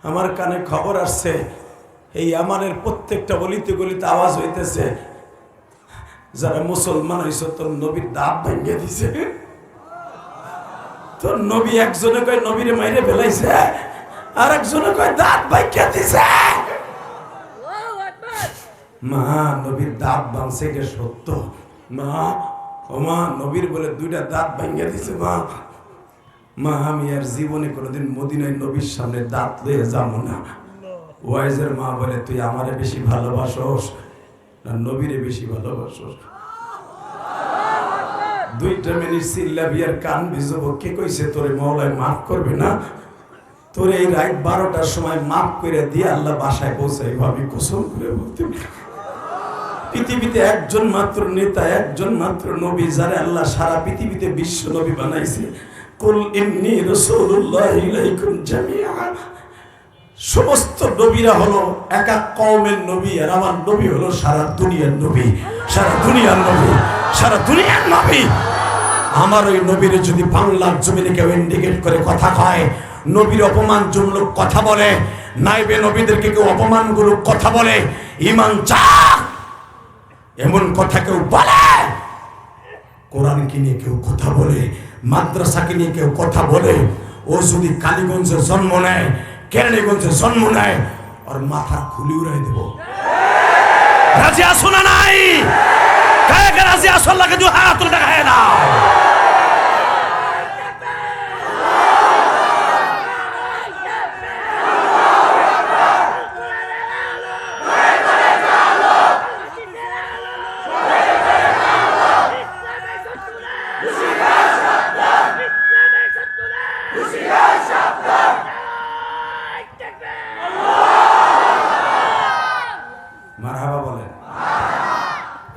আমার কানে খবর আসছে, এই আমাদের প্রত্যেকটা গলিতে গলিতে আওয়াজ হইতেছে, যারা মুসলমান হইছে তোর নবীর দাঁত ভেঙে দিছে। তোর নবী একজনে কয় নবীরে মাইরে ফেলাইছে, আর একজনে কয় দাঁত ভেঙে দিছে। মা নবীর দাঁত ভাঙছে, এটা সত্য মা? ও মা, নবীর বলে 2টা দাঁত ভেঙে দিছে মা। মা আমি আর জীবনে কোনোদিন মদিনায় নবীর সামনে দাঁত লয়ে যাবো না। ওয়াইজের মা বলে, তুই আমারে বেশি ভালোবাসোস, না নবীরে বেশি ভালোবাসো? দুইটা মিনিট চিল্লাবি আর কান ভিজবো। কে কইছে তোরে মওলায় মাফ করবে না? তোরে এই রাত 12টার সময় মাফ করে দিয়ে আল্লাহ বাসায় পৌঁছাইব। আমি কসম করে বলতে, পৃথিবীতে একজন মাত্র নেতা, একজন মাত্র নবী যারে আল্লাহ সারা পৃথিবীতে বিশ্ব নবী বানাইছে। কুল ইন্নী রাসূলুল্লাহি ইলাইকুম জামিআ। সমস্ত নবীরা হলো এক এক কওমের নবী, আর আমার নবী হলো সারা দুনিয়ার নবী, সারা দুনিয়ার নবী, সারা দুনিয়ার নবী। আমার ওই নবীর যদি বাংলার জমিনে কেউ ইন্ডিকেট করে কথা কয়, নবীর অপমানজনক কথা বলে, নাইবে নবীদেরকে কেউ অপমানগুলো কথা বলে, ঈমান চা এমন কথা কেউ বলে, কোরআনকে নিয়ে কেউ কথা বলে, মাদ্রাসাকে নিয়ে কেউ কথা বলে, ও যদি কালীগঞ্জে জন্ম নেয়, কেরানীগঞ্জে জন্ম নেয়, আর মাথা খুলি উড়াই দেব। রাজি আসো না নাই? কাকে রাজি আসো? আল্লাহকে দু হাত তুলে দেখায় না। মারহাবা বলেন।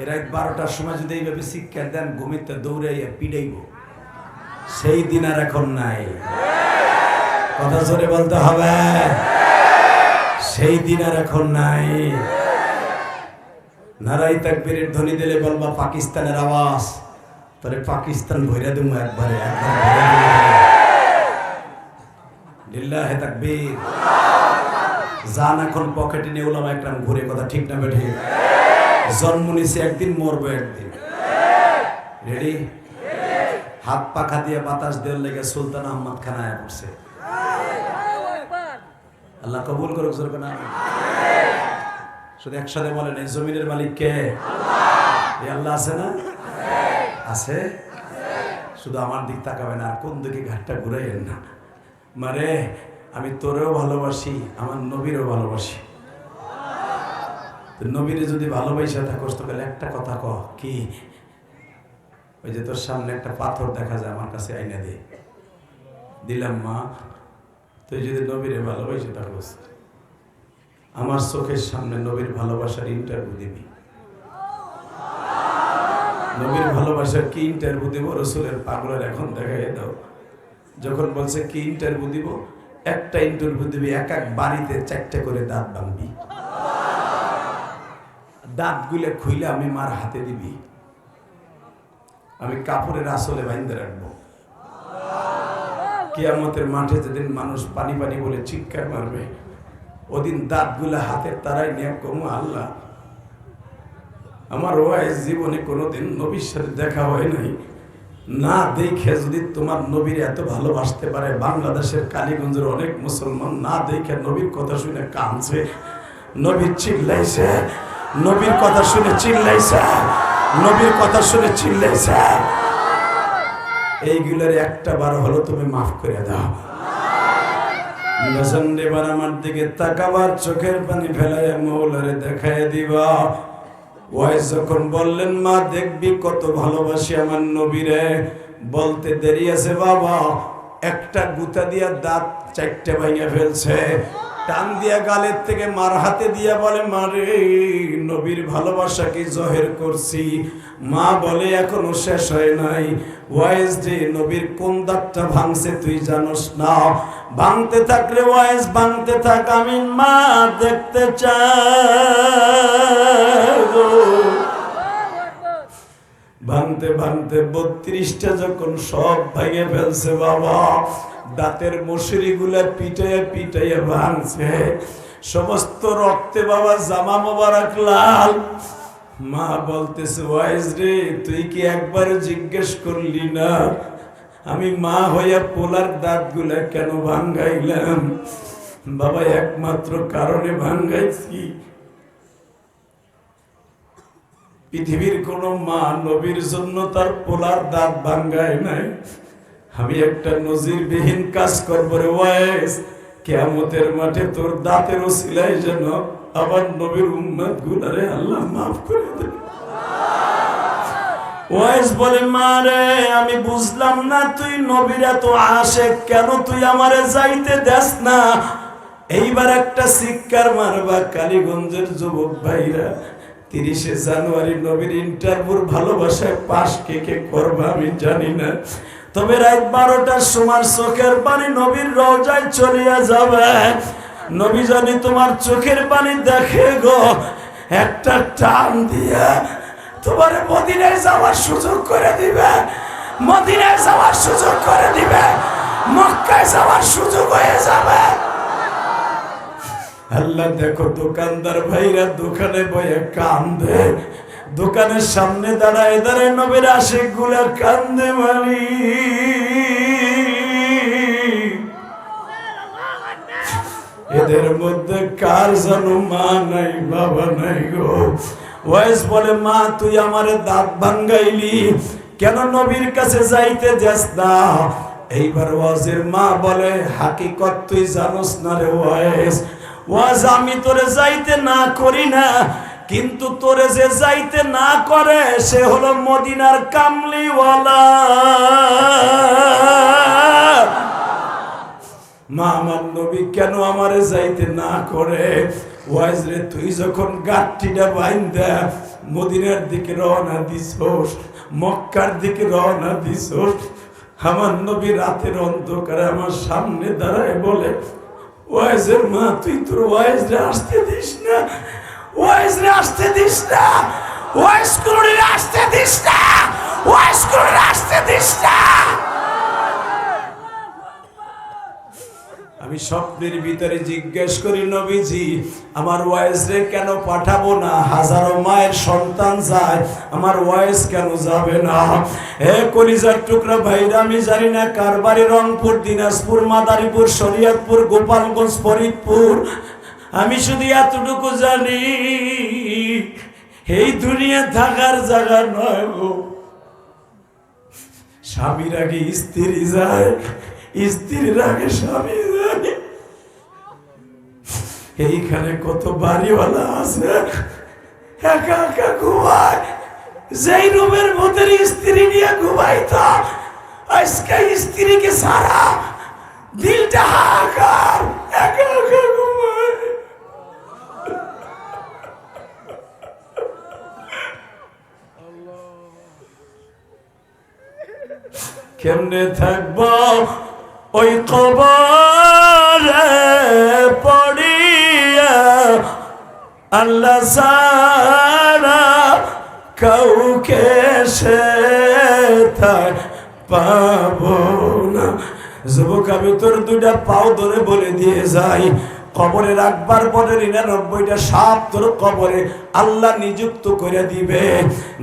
এরা 12টার সময় যদি এইভাবে শিক্ষা দেন, ঘুমিতে দৌড়াইয়া পিড়াইব, সেই দিন আর এখন নাই। কথা জোরে বলতে হবে, সেই দিন আর এখন নাই। নারাই তাকবীরের ধ্বনি দিলে বলবা পাকিস্তানের আওয়াজ, তাহলে পাকিস্তান ভইরা দেবো একবারে, লিল্লাহে তাকবীর। জান এখন পকেটে নিয়ে উলামা একরাম ঘুরে, কথা ঠিক না বেঠে? জন্ম নিছে একদিন, মরবো একদিন। রেডি? হাত পাখা দিয়ে বাতাস দেওয়ার লেগে সুলতান আহমদ খান আয়া পড়ছে। আল্লাহ কবুল করুক। না শুধু একসাথে বলেন, এই জমিনের মালিক কে? এই আল্লাহ আছে না? আছে। শুধু আমার দিক তাকাবেন, আর কোন দিকে ঘাটটা ঘুরাইয়েন না। মারে আমি তোরেও ভালোবাসি, আমার নবীরও ভালোবাসি। নবীরে যদি ভালোবাসা থাকোস তো একটা কথা ক, কি? ওই যে তোর সামনে একটা পাথর দেখা যায়, আমার কাছে আইনা দে। দিলাম মা। তুই যদি নবীরে ভালোবাসা থাকোস, আমার চোখের সামনে নবীর ভালোবাসার ইন্টারভিউ দিবি। নবীর ভালোবাসার কি ইন্টারভিউ দিব? রসুলের পাগলের এখন দেখাই দাও। যখন বলছে কি ইন্টারভিউ দিব, একটা ইন্টারভিউ দিবি, এক এক বাড়িতে 4টে করে দাঁত ভাঙবি। দাঁতগুলো খুইলে আমি মার হাতে দিবি, আমি কাপড়ের আসলে বাইন্ধে রাখবো। কিয়ামতের মাঠে যেদিন মানুষ পানি পানি বলে চিৎকার মারবে, ওদিন দাঁতগুলা হাতের তারাই নিয়ে কমু, আল্লাহ আমার ওয়াইস জীবনে কোনোদিন নবীর সাথে দেখা হয় নাই, না দেখে যদি তোমার নবীর এত ভালোবাসতে পারে, বাংলাদেশের কালীগঞ্জের অনেক মুসলমান না দেখে নবীর কথা শুনে কাঁদছে, নবীর চিল্লাইছে, নবীর কথা শুনে চিল্লাইছে, নবীর কথা শুনে চিল্লাইছে, এইগুলোর একটা বার হলো তুমি মাফ করে দাও। এবার আমার দিকে তাকাবার, চোখের পানি ফেলায় মৌলারে দেখায় দিবা। ওয়াইস যখন বললেন মা দেখবি কত ভালোবাসি আমার নবীরে, বলতে দেরি আছে বাবা, একটা গুতা দিয়া দাঁত 4টে ভাঙে ফেলছে, টান দিয়া গালের থেকে মার হাতে দিয়া বলে মারে নবীর ভালোবাসা কি জহের করছি? মা বলে এখনো শেষ হয় নাই। ওয়াইস রে নবীর কোন দাঁতটা ভাঙছে তুই জানোস না? ভাঙতে থাকলে ওয়াইস ভাঙতে থাক, আমি মা দেখতে চাই। ভাঙতে ভাঙতে 32টা যখন সব ভেঙে ফেলছে বাবা, দাঁতের মশারি গুলা পিটাইয়া পিটাইয়া ভাঙছে, সমস্ত রক্তে বাবা জামা মোবারক লাল। মা বলতেছে ওয়াইস রে তুই কি একবার জিজ্ঞেস করলি না আমি মা হইয়া পোলার দাঁত গুলা কেন ভাঙ্গাইলাম? বাবা একমাত্র কারণে ভাঙ্গাইছি, পৃথিবীর কোন মা নবীর জন্য তার পোলার দাঁত ভাঙ্গায় নাই। আমি একটা নজিরবিহীন কাজ করবো রে ওয়াইস, কিয়ামতের মাঠে তোর দাঁতের ওসিলায় যেন আমার নবীর উম্মত গুলারে আল্লাহ মাফ করে দেন। ওয়াইস বলে, মা রে আমি বুঝলাম না তুই নবীর এত আশেক, কেন তুই আমারে যাইতে দেস না? এইবার একটা শিক্ষার মারবা কালীগঞ্জের যুবক ভাইরা, 30শে জানুয়ারি নবীর ইন্টারভিউর ভালোবাসায় পাশ কে কে করবা আমি জানি না, তবে রাত 12টার সময় চোখের পানি নবীর রওজায় চলিয়া যাবে। নবী জানি তোমার চোখের পানি দেখে গো, একটা টান দিয়া তোমারে মদিনায় যাওয়ার সুযোগ করে দিবে, মদিনায় যাওয়ার সুযোগ করে দিবে, মক্কায় যাওয়ার সুযোগ হয়ে যাবে। আল্লাহ দেখো দোকানদার ভাইরা দোকানে বয়ে কান্দে, দোকানের সামনে দাঁড়ায় দাঁড়ায় নবীর আশিক গুলা কান্দে। মালি এদের মধ্যে কার জানো মা নাই বাবা নাই গো। ওয়াইস বলে, মা তুই আমারে দাঁত ভাঙ্গাইলি, কেন নবীর কাছে যাইতে যাস না? এইবার ওয়াজের মা বলে, হাকিকত তুই জানোস না রে ওয়াইস, ওয়াজ আমি তোরে যাইতে না করি না, কিন্তু তোরে যে যাইতে না করে সে হলো মদিনার কামলিওয়ালা। মা আমার নবী কেন আমারে যাইতে না করে? ওয়াইজ রে তুই যখন গাঁটটিটা বাইন্দা মদিনার দিকে রওনা দিছস, মক্কার দিকে রওনা দিছস, আমার নবী রাতের অন্ধকারে আমার সামনে দাঁড়ায় বলে, ওয়াইজের মা তুই তোর ওয়াইজ রে আসতে দিস না, ওয়াইজ রে আসতে দিস না, ওয়াইজ কুরুরে আসতে দিস না, ওয়াইজ কুরুরে আসতে দিস না। আমি স্বপ্নের ভিতরে জিজ্ঞেস করি, নবীজি আমার ওয়াইজ রে কেন পাঠাবো না? হাজারো মায়ের সন্তান যায়, আমার ওয়াইজ কেন যাবে না? হে কলিজার টুকরা ভাইরা, আমি জানি না কার বাড়ি রংপুর, দিনাজপুর, মাদারীপুর, শরীয়তপুর, গোপালগঞ্জ, ফরিদপুর, আমি শুধু এতটুকু জানি এই দুনিয়া থাকার জায়গা নয় গো। স্বামীর আগে স্ত্রী যায়, স্ত্রীর আগে স্বামী যায়। এইখানে কত বাড়িওয়ালা আছে একা একা ঘুমায়, যেই রুমের মধ্যে স্ত্রী নিয়ে ঘুমাইতো আজকে স্ত্রীকে সারা দিলটা হাহাকার, একা একা ঘুমায়। কেমনে থাকবো ওই কবরে পড়িয়া, আল্লাহ সারা কাউকে সে পাবো না। যুবক আমি তোর দুইটা পাও ধরে বলে দিয়ে যাই, কবরে রাখবার পরে 99টা সাপ তোর কবরে আল্লাহ নিযুক্ত করে দিবে।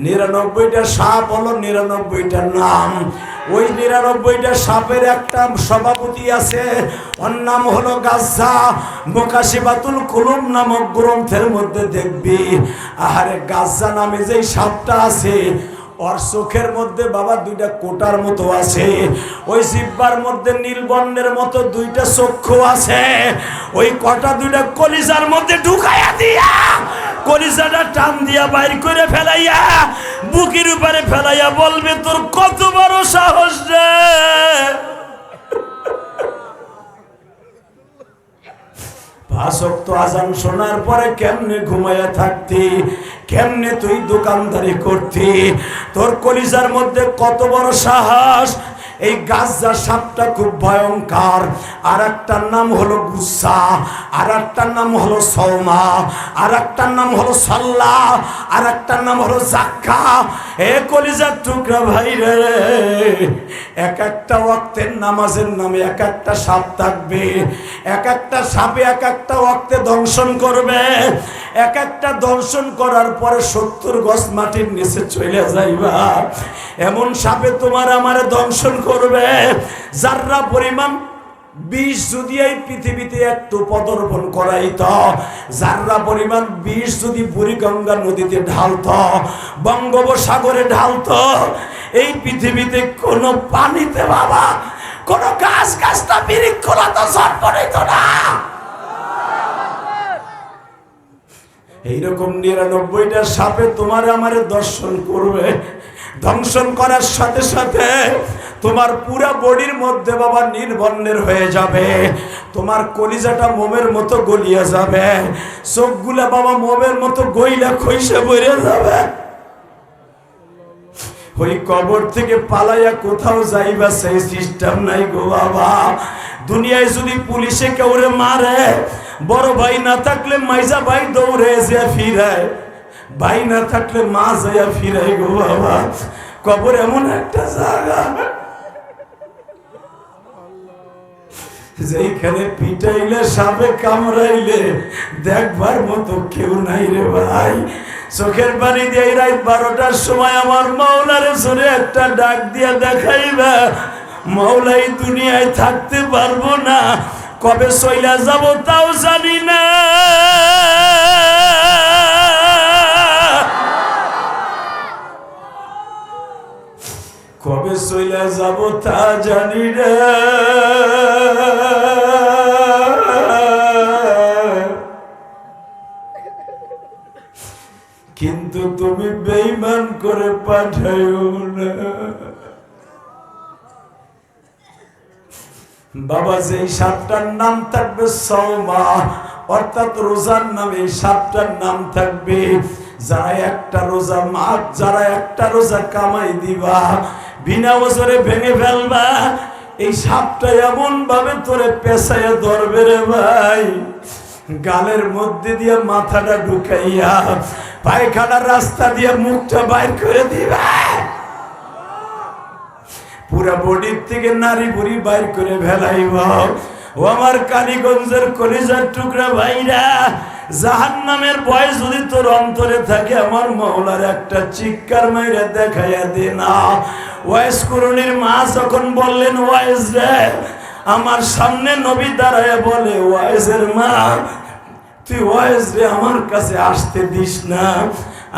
99টা সাপ হলো 99টা নাম। ওই 99টা সাপের একটা সভাপতি আছে, ওর নাম হলো গাজ্জা। মুকাশিফাতুল কুলুব নামক গ্রন্থের মধ্যে দেখবি, আহারে গাজ্জা নামে যেই সাপটা আছে ওর চোখের মধ্যে বাবা দুইটা কোটার মতো আছে, ওই জিহ্বার মধ্যে নীলবর্ণের মতো দুইটা চক্ষু আছে। ওই কটা দুইটা কলিজার মধ্যে ঢুকাইয়া দিয়া কলিজাটা টান দিয়া বাইর করে ফেলাইয়া বুকের উপরে ফেলাইয়া বলবে, তোর কত বড় সাহস রে! পাঁচ ওয়াক্ত আযান শোনার পরে কেমনে ঘুমায়া থাকতি, কেমনে তুই দোকানদারি করতি? তোর কলিজার মধ্যে কত বড় সাহস! এই গাজ্জা সাপটা খুব ভয়ঙ্কর। আর একটার নাম হলো গুসা, আর একটার নাম হলো সৌমা, আর একটার নাম হলো সাল্লা, আর একটার নাম হলো জাক্কা। এ কলিজার টুকরা ভাই রে, এক একটা ওয়াক্তের নামাজের নামে এক একটা সাপ থাকবে, এক একটা সাপে এক একটা ওয়াক্তে দংশন করবে। এক একটা দংশন করার পরে 70 গজ মাটির নিচে চলে যাইবা। এমন সাপে তোমার আমারে দংশন করবে, যাররা পরিমাণ বিষ যদি এই পৃথিবীতে একটু পদর্পণ করাইত, যাররা পরিমাণ বিষ যদি বুড়িগঙ্গা নদীতে ঢালত, বঙ্গোপসাগরে ঢালত, এই পৃথিবীতে কোনো পানিতে বাবা কোনো গাছ গাছটা বৃক্ষলা তো জন্ম নিত না। এইরকম 99টা সাপে তোমার আমারে দর্শন করবে, দংশন করার সাথে সাথে তোমার পুরা বডির মধ্যে বাবা নির্বর্ণের হয়ে যাবে, তোমার কলিজাটা মোমের মতো গলিয়ে যাবে, চোখগুলা বাবা মোমের মতো গইলা খইসে বেরিয়ে যাবে। ওই কবর থেকে পালাইয়া কোথাও যাইবা সেই সিস্টেম নাই গো বাবা। দুনিয়ায় যদি পুলিশে কেউরে মারে, বড় ভাই না থাকলে মাইজা ভাই দৌড়ে এসে ফিরায়, ভাই না থাকলে মা যাইয়া ফিরাই গো বাবা। কবর এমন একটা জায়গা যেখানে পিটাইলে সাপে কামড়াইলে দেখবার মতো কেউ নাই রে ভাই। চোখের পানি দিয়ে রাত 12টার সময় আমার মাওলারে জোরে একটা ডাক দিয়া দেখাইবা, মাওলাই দুনিয়ায় থাকতে পারবো না, কবে চইলা যাব তাও জানি না। কবে চইলা যাব তা জানি না, কিন্তু তুমি বেঈমান করে পাঠাইও না বাবা। যেই সাতটার নাম থাকবে সওমা, অর্থাৎ রোজার নামে এই সাতটার নাম থাকবে। যারা একটা রোজা যারা একটা রোজা কামাই দিবা, বিনা ওজরে ভেঙে ফেলবা, এই সাপটা এমন ভাবে তোরে পেছাইয়া ধরবে রে ভাই, গালের মধ্যে দিয়ে মাথাটা ঢুকাইয়া পায়খানার রাস্তা দিয়ে মুখটা বাইর করে দিবা, পুরা বডির থেকে নারী বুড়ি বাইর করে ফেলাইব। ও আমার কালীগঞ্জের কলিজার টুকরা ভাইরা, জাহান্নামের ভয় যদি তোর অন্তরে থাকে, আমার মাওলার একটা চিৎকার মাইরা দেখাইয়া দে না। ওয়াইস কুরুনির মা যখন বললেন ওয়াইস রে, আমার সামনে নবী দাঁড়ায় বলে, ওয়াইসের মা তুই ওয়াইস রে আমার কাছে আসতে দিস না।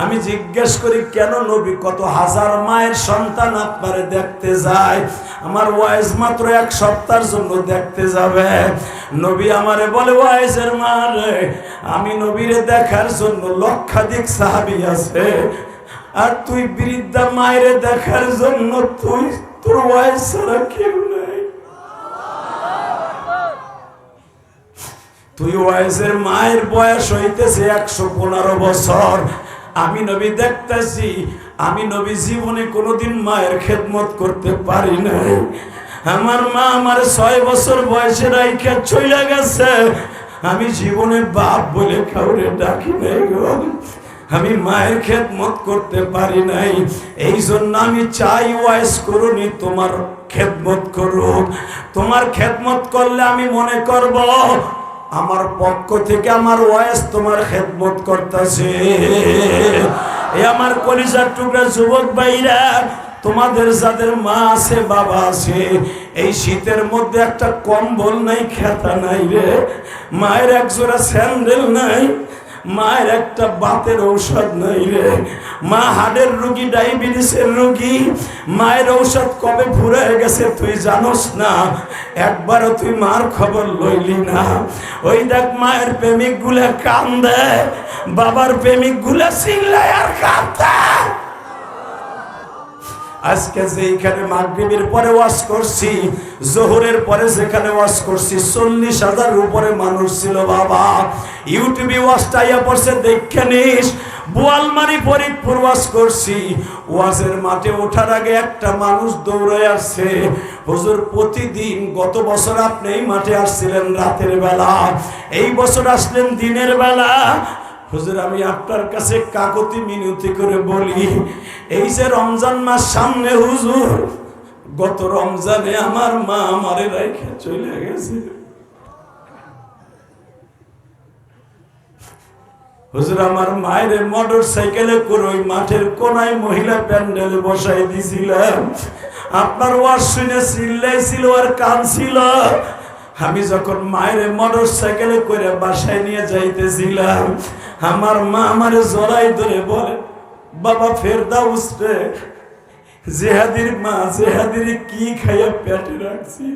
আমি জিজ্ঞেস করি কেন নবী, কত হাজার মায়ের সন্তান আপনারে দেখতে যায়, আমার ওয়াইস মাত্র 1 সপ্তাহের জন্য দেখতে যাবে। নবী আমারে বলে, ওয়াইসের মা রে, আমি নবীরে দেখার জন্য লক্ষাধিক সাহাবী আছে, আর তুই বৃদ্ধা মায়েরে দেখার জন্য তোর ওয়াইস ছাড়া কেউ নাই। তুই ওয়াইসের মায়ের বয়স হইতেছে 115 বছর, আমি নবী দেখতেছি, আমি নবী জীবনে কোনোদিন মায়ের খেদমত করতে পারি নাই। আমার মা আমার 6 বছর বয়সে রাইখা চলে গেছে, আমি জীবনে বাপ বলে কাউরে ডাকি নাই গো, আমি মায়ের খেদমত করতে পারি নাই। এই জন্য আমি চাই ওয়াইস করুনি তোমার খেদমত করুক। তোমার খেদমত করলে আমি মনে করব আমার পক্ষ থেকে আমার ওয়াইস তোমার খেদমত করতেছে। এই আমার কলিজার টুকরা যুবক ভাইরা, তোমাদের যাদের মা আছে বাবা আছে, এই শীতের মধ্যে একটা কম্বল নাই, খেতা নাই রে, মায়ের এক জোড়া স্যান্ডেল নাই, মায়ের একটা বাতের ঔষধ নাই রে, মা হার্টের রোগী, ডায়াবেটিসের রোগী, মায়ের ঔষধ কবে ফুরায় গেছে তুই জানোস না, একবারও তুই মার খবর লইলি না। ওই দেখ মায়ের প্রেমিক গুলা কান্দে, বাবার প্রেমিক গুলা চিল্লায় আর কান্দে। আজকে যেখানে মাগরিবের পরে ওয়াজ করছি, জোহরের পরে যেখানে ওয়াজ করছি, 40,000-এর উপরে মানুষ ছিল বাবা। ইউটিউবে ওয়াজটা আইয়া পড়ছে, দেখে নিস। বোয়ালমারি ফরিদপুর ওয়াজ করছি, ওয়াজের মাঠে ওঠার আগে একটা মানুষ দৌড়ে আসছে, হুজুর প্রতিদিন, গত বছর আপনি এই মাঠে আসছিলেন রাতের বেলা, এই বছর আসলেন দিনের বেলা, হুজুর আমি আপনার কাছে কাকুতি মিনতি করে বলি, এই যে রমজান মাস সামনে হুজুর, গত রমজানে আমার মা আমারে রাইখা চলে গেছে, হুজুর আমার মায়ের মোটর সাইকেলে করে ওই মাঠের কোনায় মহিলা প্যান্ডেলে বসাই দিছিলাম, আপনার ওয়াজ শুনে চিল্লাইছিল আর কাঁদছিল। আমি যখন মায়ের মোটর সাইকেলে করে বাসায় নিয়ে যাইতেছিলাম, আমার মা আমারে জড়াই ধরে বলে, বাবা ফেরদাউস রে, জেহাদির মা, জেহাদির কি খাইয়া পেটে রাখছি।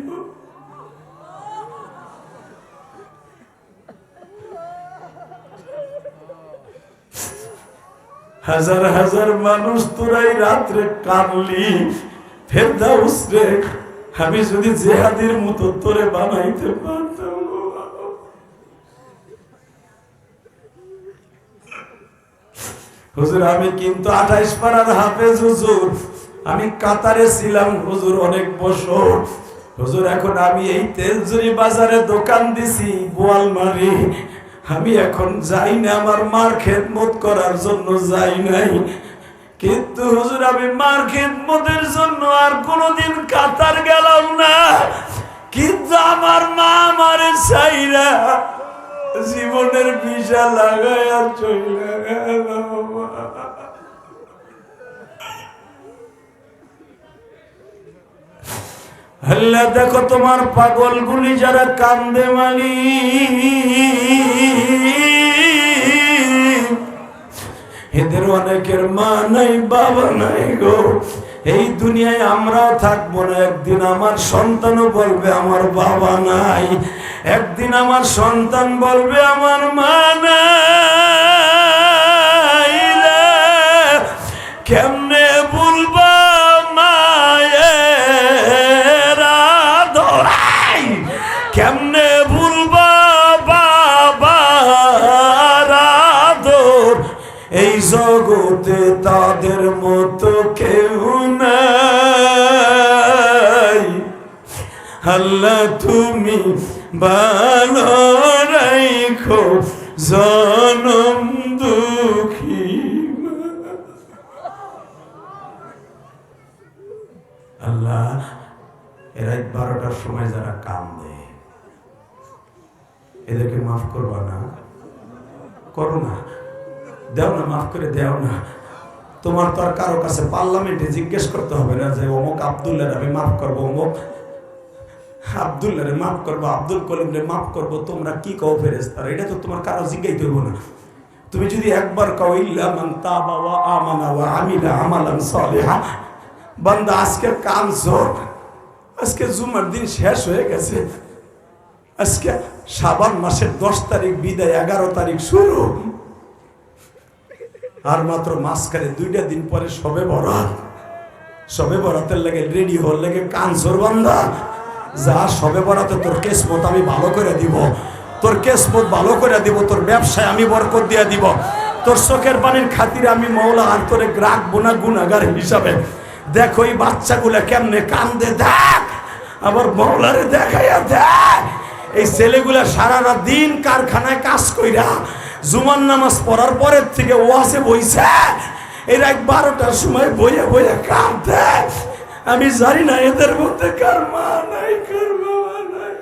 হাজার হাজার মানুষ তোরাই রাত্রে কানলি, ফেরদাউস রে আমি যদি জেহাদের মতো তোরে বানাইতে পারতাম। হুজুর আমি কিন্তু 28 পারার হাফেজ হুজুর, আমি কাতারে ছিলাম হুজুর অনেক বছর হুজুর। এখন আমি এই তেলজুরি বাজারে দোকান দিছি বোয়ালমারি, আমি এখন যাই না, আমার মার খেদমত করার জন্য যাই নাই, কিন্তু হুজুর আমি মার খেদমতের জন্য আর কোনোদিন কাতার গেলাম না, কিন্তু আমার মা আমারে চাইরা জীবনের ভিসা লাগায়া চলে গেল। আল্লাহ দেখো তোমার পাগলগুলি যারা কান্দে মালি, এদের অনেকের মা নাই বাবা নাই গো। এই দুনিয়ায় আমরাও থাকবো না, একদিন আমার সন্তানও বলবে আমার বাবা নাই, একদিন আমার সন্তান বলবে আমার মা নাই। কেমনে বলবা মায়ের আদরাই, কেমনে বলবা বাবার আদর, এই জগতে তাদের মতো কেউ নাই। আল্লাহ তুমি ভালো রাখো জনম দুঃখী। আল্লাহ এরা 12টার সময় যারা কান্দে এদেরকে মাফ করবা না? করো না, দেও না, মাফ করে দেও না। তোমার তো আর কারো কাছে পার্লামেন্টে জিজ্ঞেস করতে হবে না যে অমুক আব্দুল্লাহ আমি মাফ করবো, অমুক আব্দুল্লাহ রে মাফ করবো, আব্দুল কলিম রে মাফ করবো, তোমরা কি কও ফেরেশতারা, এটা তো তোমার কারো জিজ্ঞাসা করবো না। তুমি যদি একবার কও ইল্লা মান তাবা ওয়া আমানা ওয়া আমিলা আমালান সালিহা, বান্দা আজকের কাম জোর, আজকে জুমার দিন শেষ হয়ে গেছে, আজকে শাবান মাসের 10 তারিখ বিদায়, 11 তারিখ শুরু, আর মাত্র মাঝখানে 2টা দিন পরে শবে বরাত। শবে বরাতের লাগে রেডি হল লাগে কানসর বান্দা, যা শবে বরাতে তোর কিসমত আমি ভালো করে দিব, তোর কিসমত ভালো করে দিব, তোর ব্যবসায় আমি বরকত দিয়ে দিব, তোর চোখের পানির খাতিরে আমি মওলা আর তোরে রাখবো না গুনাহগার হিসাবে। দেখ ওই বাচ্চাগুলা কেমনে কান্দে, দেখ আবার মওলারে দেখাইয়া দেখ। এই ছেলেগুলা সারা রাত দিন কারখানায় কাজ কইরা জুমার নামাজ পড়ার পরের থেকে ওয়াজে বইছে, এরা 12টার সময় বইয়া বইয়া কাঁদে। আমি জানি না এদের মধ্যে কার মা নাই, কার বাবা নাই।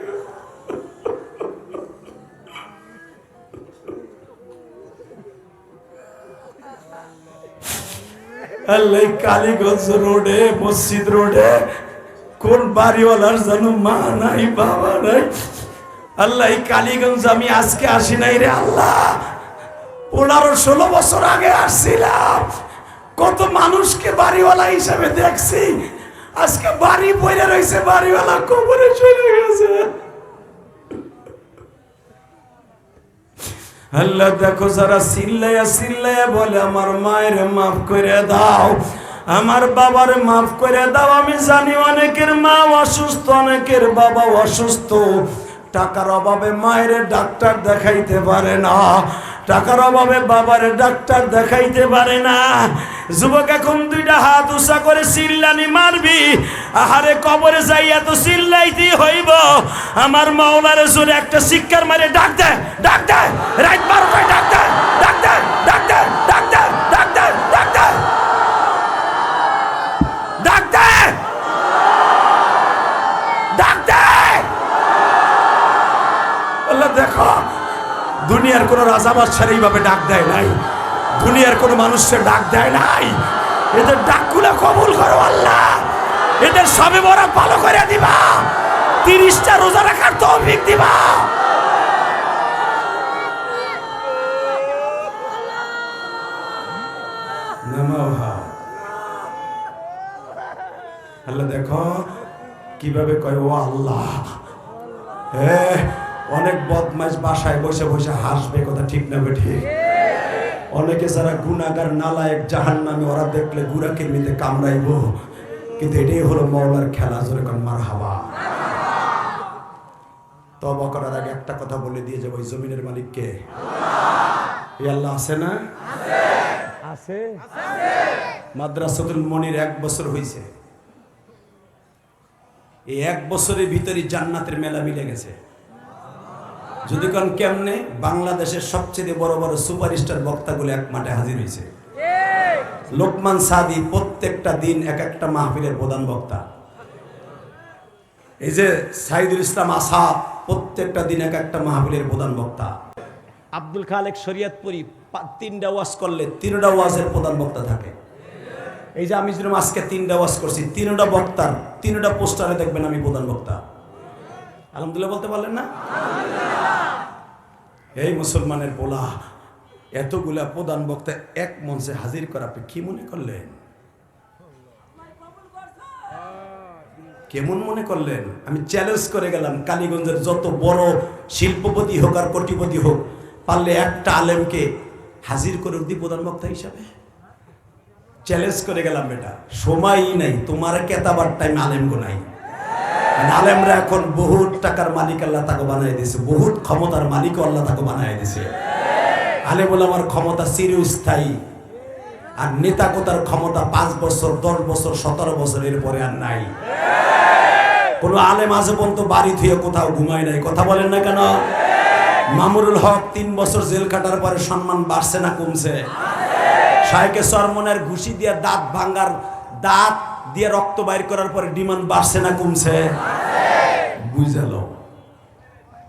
আল্লাহ কালীগঞ্জ রোডে, মসজিদ রোডে কোন বাড়িওয়ালার জানো মা নাই বাবা নাই। আল্লাহ এই কালীগঞ্জ আমি আজকে আসি নাই রে আল্লাহ, 15-16 বছর আগে আসছিলাম, কত মানুষকে বাড়িওয়ালা হিসাবে দেখছি, আজকে বাড়ি পড়ে রয়েছে, বাড়িওয়ালা কবরে চলে গেছে। আল্লাহ দেখো যারা চিল্লাইয়া চিল্লাইয়া বলে আমার মায়ের মাফ করে দাও, আমার বাবার মাফ করে দাও, আমি জানি অনেকের মা অসুস্থ, অনেকের বাবা অসুস্থ, টাকার অভাবে মায়ের ডাক্তার দেখাইতে পারে না, টাকার অভাবে বাবারে ডাক্তার দেখাইতে পারে না। যুবক এখন 2টা হাত উঁচা করে চিল্লানি মারবি, আহারে কবরে যাইয়া তো চিল্লাইতেই হইব। আমার মাওলারে জোরে একটা শিক্ষার মারে ডাক দে, ডাক দে, রাত 12টায় ডাক দে, ডাক দে, ডাক দে, ডাক দে, ডাক দে, ডাক দে, ডাক দে, ডাক দে। আল্লাহ দেখো দুনিয়ার কোন রাজা বাদশার এইভাবে ডাক দেয় নাই, দুনিয়ার কোন মানুষের ডাক দেয় নাই। এদের ডাকগুলো কবুল করো আল্লাহ, এদের সবে বরাত ভালো করে দিবা, 30টা রোজা রাখার তৌফিক দিবা। আল্লাহ দেখো কিভাবে কয় ও আল্লাহ। অনেক বদমাইশ বাসায় বসে বসে হাসবে, কথা ঠিক না ঠিক? অনেকে যারা গুনাহগার নালায়েক জাহান্নামে, ওরা দেখলে গুড়া কিরমিতে কামড়াইব, কিন্তু এটাই হলো মাওলার খেলা। জোরে কোন মারহাবা। তওবা করার আগে একটা কথা বলে দিয়ে যাবো, এই জমিনের মালিক কে? এই আল্লাহ আছে না? আছে। মাদ্রাসাতুল মনির 1 বছর হয়েছে। এই 1 বছরের ভিতরে জান্নাতের মেলা মিলে গেছে। যদি কোন কেমনে, বাংলাদেশের সবচেয়ে বড় বড় সুপারস্টার বক্তাগুলো এক মাঠে হাজির হয়েছে। লোকমান সাদি প্রত্যেকটা দিন এক একটা মাহফিলের প্রধান বক্তা। এই যে সাইদুল ইসলাম আসাদ প্রত্যেকটা দিন এক একটা মাহফিলের প্রধান বক্তা। আব্দুল খালেক শরীয়তপুরি 3টা ওয়াজ করলে 3টা ওয়াজের প্রধান বক্তা থাকে। এই যে আমি যেরকম আজকে 3টা ওয়াজ করছি, 3টা বক্তার 3টা পোস্টারে দেখবেন আমি প্রধান বক্তা। আলহামদুলিল্লাহ বলতে পারলেন না? এই মুসলমানের পোলা, এতগুলা প্রধান বক্তা এক মঞ্চে হাজির করা আপনি কি মনে করলেন? কেমন মনে করলেন? আমি চ্যালেঞ্জ করে গেলাম, কালীগঞ্জের যত বড় শিল্পপতি হোক আর কোটিপতি হোক, পারলে একটা আলেমকে হাজির করে দিই প্রধান বক্তা হিসাবে। চ্যালেঞ্জ করে গেলাম, বেটা সময়ই নাই, তোমার কেতাবার টাইম আলেমগো নাই। আলেমরা এখন বহুত টাকার মালিক আল্লাহ তাকে বানাই দিয়েছে, বহুত ক্ষমতার মালিক আল্লাহ তাকে বানাই দিয়েছে। আলেম ওলামার ক্ষমতা চিরস্থায়ী, আর নেতাকতার ক্ষমতা 5 বছর 10 বছর 17 বছর, এর পরে আর নাই। কোন আলেম আজ পর্যন্ত বাড়ি থেকে কোথাও ঘুমায় নাই। কথা বলেন না কেন? মামুনুল হক 3 বছর জেল কাটার পরে সম্মান বাড়ছে না কমছে? শাইখে সরমনের ঘুষি দিয়ে দাঁত ভাঙ্গার, দাঁত দিয়ে রক্ত বাইর করার পরে ডিমান্ড বাড়ছে না কমছে? বুঝালো।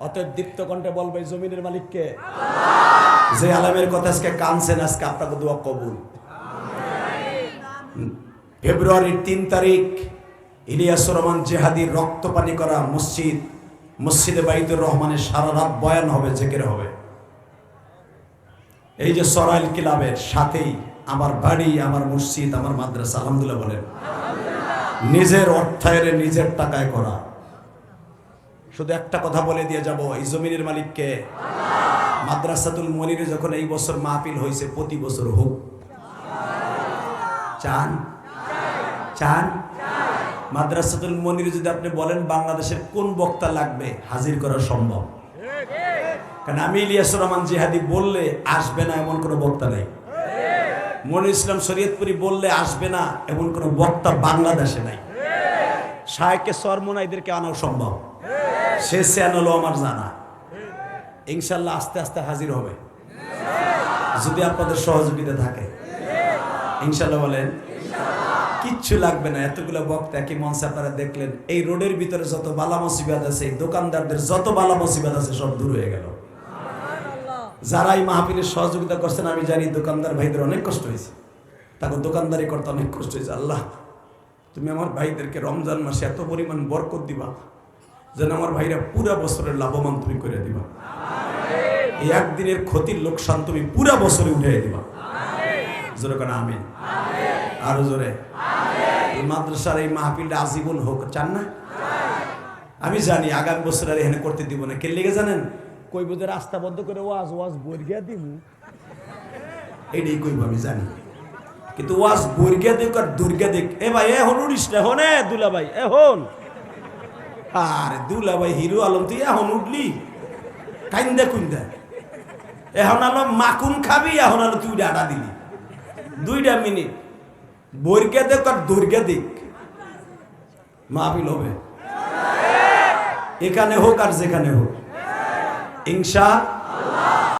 অতএব দীপ্ত কণ্ঠে বলবে জমিনের মালিককে, যে আলেমের কথা আজকে কানছেন, আজকে আপনাকে দোয়া কবুল। ফেব্রুয়ারির 3 তারিখ ইলিয়াসুর রহমান জেহাদির রক্ত পানি করা মসজিদে বাইতুর রহমানের সারা রাত বয়ান হবে, জেকের হবে। এই যে সরাইল ক্লাবের সাথেই আমার বাড়ি, আমার মসজিদ, আমার মাদ্রাসা। আলহামদুলিল্লাহ বলেন। নিজের অর্থায়নে নিজের টাকায় করা। শুধু একটা কথা বলে দিয়ে যাব, এই জমিনের মালিককে। মাদ্রাসাতুল মনিরে যখন এই বছর মাহফিল হয়েছে, প্রতি বছর হোক। চান? চান? মাদ্রাসাতুল মনিরে যদি আপনি বলেন বাংলাদেশের কোন বক্তা লাগবে, হাজির করা সম্ভব। কারণ আমি ইলিয়াসুর রহমান জিহাদি বললে আসবে না এমন কোনো বক্তা নেই। মনির ইসলাম শরীয়তপুরি বললে আসবে না এমন কোনো বক্তা বাংলাদেশে নাই। শাইখে সরমনা এদেরকে আনাও সম্ভব। সে চ্যানেলও আমার জানা। ইনশাল্লাহ আস্তে আস্তে হাজির হবে, যদি আপনাদের সহযোগিতা থাকে। ইনশাল্লাহ বলেন। কিচ্ছু লাগবে না, এতগুলো বক্তা একই মঞ্চে আপনারা দেখলেন। এই রোডের ভিতরে যত বালা মুসিবত আছে, দোকানদারদের যত বালা মুসিবত আছে, সব দূর হয়ে গেল। যারা এই মাহফিলের সহযোগিতা করছেন, আমি জানি দোকানদার ভাইদের অনেক কষ্ট হয়েছে, তাকে দোকানদারি করতে অনেক কষ্ট হয়েছে। আল্লাহ তুমি আমার ভাইদেরকে রমজান মাসে এত পরিমাণ বরকত দিবা, যেন আমার ভাইরা পুরা বছরের লাভবান তুমি করে দিবা। এই একদিনের ক্ষতির লোকসান তুমি পুরা বছরে উঠে দিবা। জোরে কেন আমিন? আরো জোরে। মাদ্রাসার এই মাহফিলটা আজীবন হোক, চান না? আমি জানি আগামী বছর আর এখানে করতে দিব না। কে লেগে জানেন? কইব যে রাস্তা বন্ধ করে ওয়াজ বর্গিয়া দিব, এইটাই কইব আমি জানি। কিন্তু ওয়াজ বর্গিয়া দিক আর দুর্গা দিক। এ ভাই এখন উঠিস না, হন দুলা ভাই এখন। আরে দুলা ভাই হিরো আলম, তুই এখন উঠলি কাইন্দা কুইন্দা। এখন আলো মাকুন খাবি, এখন আলো তুই ডাটা দিলি 2টা মিনিট। বর্গিয়া দিক আর দুর্গা দিক মাহফিল হবে, এখানে হোক আর যেখানে হোক। ইনশা